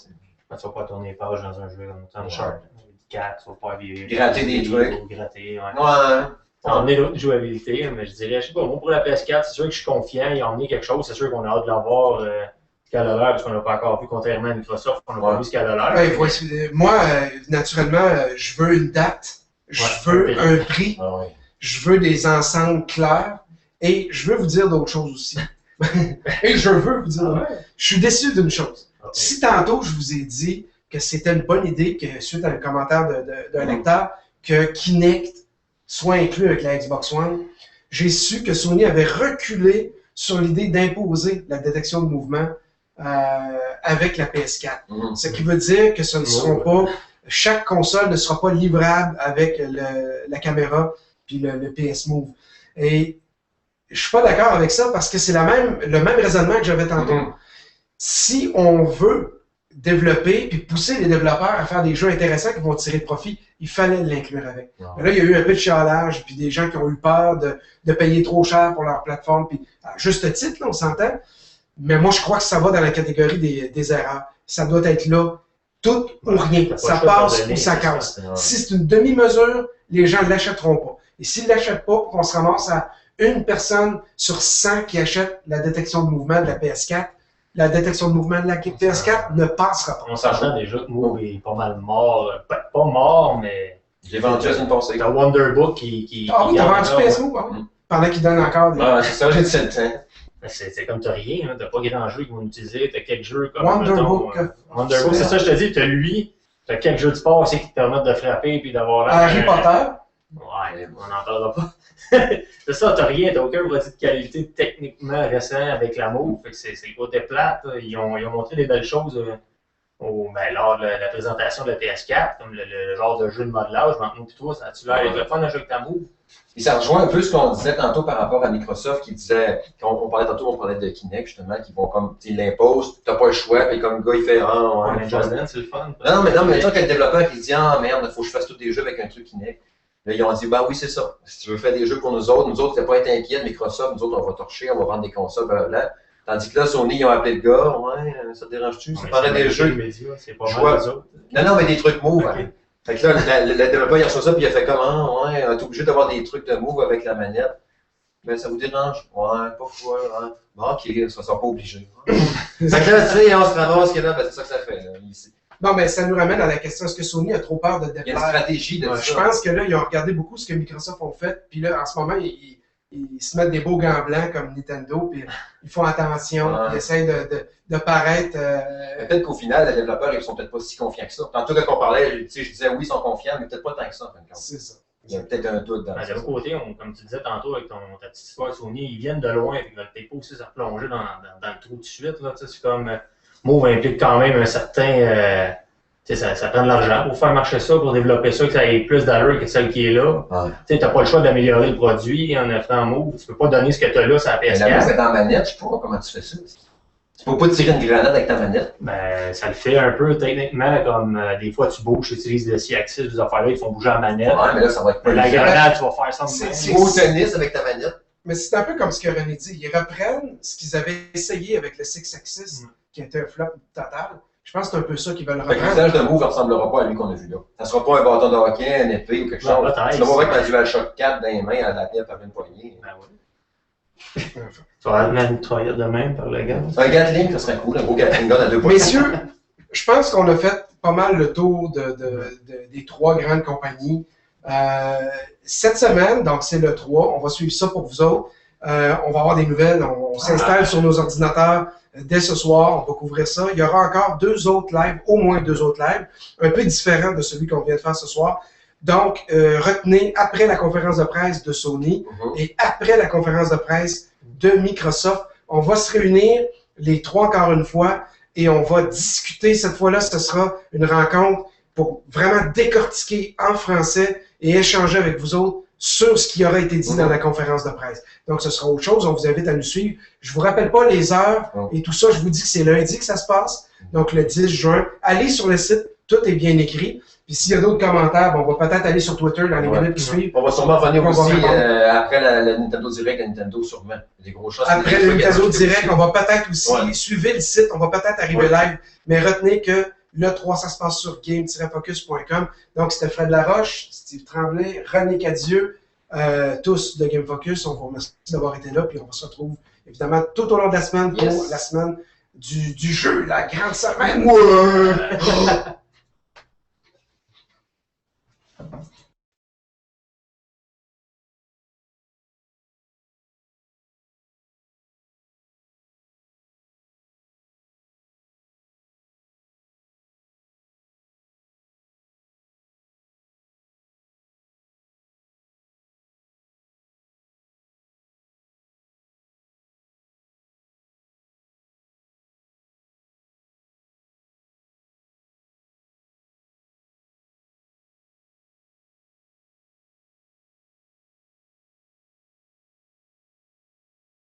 S5: Tu vas pas tourner les pages dans un jeu comme Uncharted. 4, tu vas pas
S2: gratter des trucs.
S5: Gratter,
S2: Ouais.
S5: Emmener l'autre jouabilité, mais je dirais, je sais pas, moi pour la PS4, c'est sûr que je suis confiant, il a emmené quelque chose, c'est sûr qu'on a hâte de l'avoir ce qu'elle a l'air, parce qu'on n'a pas encore vu, contrairement à Microsoft, on n'a pas vu ce qu'elle a l'air.
S1: Ouais, moi, naturellement, je veux une date, je veux un prix, je veux des ensembles clairs, et je veux vous dire d'autres choses aussi. Et je veux vous dire, je suis déçu d'une chose. Si tantôt je vous ai dit que c'était une bonne idée, que suite à un commentaire d'un lecteur, que Kinect soit inclus avec la Xbox One, j'ai su que Sony avait reculé sur l'idée d'imposer la détection de mouvement avec la PS4. Ce qui veut dire que ce ne seront pas, chaque console ne sera pas livrable avec la caméra puis le PS Move. Et je suis pas d'accord avec ça parce que c'est le même raisonnement que j'avais tantôt. Si on veut développer puis pousser les développeurs à faire des jeux intéressants qui vont tirer profit, il fallait l'inclure avec. Mais là, il y a eu un peu de chialage, puis des gens qui ont eu peur de payer trop cher pour leur plateforme, puis à juste titre, là, on s'entend. Mais moi, je crois que ça va dans la catégorie des erreurs. Ça doit être là, tout ou rien. Ça passe ou ça casse. Si c'est une demi-mesure, les gens ne l'achèteront pas. Et s'ils ne l'achètent pas, on se ramasse à une personne sur 100 qui achète la détection de mouvement de la PS4, la détection de mouvement de la PS4 ne passera pas.
S5: On s'entend déjà que Move est pas mal mort. Pas mort, mais.
S2: J'ai vendu la semaine passée.
S5: T'as Wonderbook qui.
S1: Ah oui, t'as vendu PS Move, pendant qu'il donne encore des.
S2: Ouais, c'est ça, j'ai 7 ans.
S5: C'est comme t'as rien, hein, t'as pas grand jeu qu'ils vont utiliser, t'as quelques jeux comme.
S1: Wonderbook.
S5: Wonderbook, c'est ça, je te dis, t'as lui, t'as quelques jeux de sport aussi qui te permettent de frapper puis d'avoir la.
S1: Harry Potter.
S5: Ouais, on n'en parlera pas. C'est ça, t'as rien, t'as aucun produit de qualité techniquement récent avec la Move. Fait que c'est le côté plate. Ils ont montré des belles choses lors de la présentation de la PS4, comme le genre de jeu de modelage. Maintenant, puis toi, ça a-tu l'air de fun un jeu avec ta Move?
S2: Et ça rejoint un peu ce qu'on disait tantôt par rapport à Microsoft qui disait, on parlait de Kinect justement, qui vont comme, ils l'imposent, t'as pas le choix, puis comme le gars il fait,
S5: mais Just Dance, c'est le fun.
S2: Non, mais tant qu'il y a le développeur qui dit, merde, il faut que je fasse tous des jeux avec un truc Kinect. Là, ils ont dit, oui, c'est ça. Si tu veux faire des jeux pour nous autres, t'as pas être inquiet, Microsoft, nous autres, on va torcher, on va vendre des consoles, blablabla. Tandis que là, Sony, ils ont appelé le gars, ça te dérange-tu? Ça paraît des jeux.
S5: C'est pas mal les autres.
S2: Non, mais des trucs Move. Fait que là, le développeur, il a reçu ça, puis il a fait comment? T'es obligé d'avoir des trucs de Move avec la manette. Mais ça vous dérange? Ouais, pas fou, Bon, ok, ça sera pas obligé. Fait que là, tu sais, on se ramasse que là, c'est ça que ça fait, là, ici.
S1: Bon, mais ça nous ramène à la question, est-ce que Sony a trop peur de déplaire?
S2: Il y a une stratégie de ça.
S1: Je pense que là, ils ont regardé beaucoup ce que Microsoft ont fait, puis là, en ce moment, ils se mettent des beaux gants blancs comme Nintendo, puis ils font attention, ils essayent de paraître...
S2: Peut-être qu'au final, les développeurs, ils sont peut-être pas si confiants que ça. Tantôt, quand on parlait, je disais oui, ils sont confiants, mais peut-être pas tant que ça, en fin de compte.
S1: C'est ça.
S2: Il y a peut-être un doute dans ça.
S5: De l'autre côté, comme tu disais tantôt avec ta petite histoire Sony, ils viennent de loin, ils veulent peut-être pas aussi se replonger dans le trou tout de suite. C'est comme... Move implique quand même un certain... Ça prend de l'argent pour faire marcher ça, pour développer ça, que ça ait plus d'allure que celle qui est là. Tu n'as pas le choix d'améliorer le produit en offrant Move. Tu peux pas donner ce que tu as là sur la PS4.
S2: La Move est en manette, je sais pas comment tu fais ça. Tu peux pas tirer une grenade avec ta manette.
S5: Ben, ça le fait un peu techniquement, comme des fois tu bouges, tu utilises le C-Axis, les affaires-là, ils font bouger la manette.
S2: Ouais, mais là, ça va être pas
S5: la grenade, tu vas faire ça de même.
S2: Tu vas au tennis avec ta manette.
S1: Mais c'est un peu comme ce que René dit. Ils reprennent ce qu'ils avaient essayé avec le Six-Axis, qui était un flop total. Je pense que c'est un peu ça qu'ils veulent reprendre.
S2: Le visage de Move ne ressemblera pas à lui qu'on a vu là. Ça ne sera pas un bâton de hockey, une épée ou quelque chose. Tu vas voir avec ma DualShock 4 dans les mains à la tenir par une poignée.
S5: Ben oui. Tu vas aller une mitraillette de même par le gars.
S2: Un Gatling, ça serait cool, un gros Gatling gun à 2 points.
S1: Messieurs, je pense qu'on a fait pas mal le tour des 3 grandes compagnies. Cette semaine, donc c'est le 3, on va suivre ça pour vous autres. On va avoir des nouvelles, on s'installe sur nos ordinateurs dès ce soir, on va couvrir ça. Il y aura encore 2 autres lives, au moins 2 autres lives, un peu différents de celui qu'on vient de faire ce soir. Donc, retenez après la conférence de presse de Sony et après la conférence de presse de Microsoft, on va se réunir les 3 encore une fois et on va discuter. Cette fois-là, ce sera une rencontre pour vraiment décortiquer en français et échanger avec vous autres sur ce qui aura été dit dans la conférence de presse. Donc, ce sera autre chose. On vous invite à nous suivre. Je vous rappelle pas les heures et tout ça. Je vous dis que c'est lundi que ça se passe. Donc, le 10 juin. Allez sur le site. Tout est bien écrit. Puis s'il y a d'autres commentaires, on va peut-être aller sur Twitter dans les minutes qui suivent.
S2: On va sûrement revenir aussi après la Nintendo Direct, la Nintendo sûrement. Des gros choses.
S1: Après le Nintendo Direct, on va peut-être aussi suivre le site, on va peut-être arriver live. Mais retenez que le 3, ça se passe sur game-focus.com. Donc c'était Fred Laroche, Steve Tremblay, René Cadieux, tous de Game Focus. On vous remercie d'avoir été là. Puis on se retrouve évidemment tout au long de la semaine pour la semaine du jeu, la grande semaine. Ouais.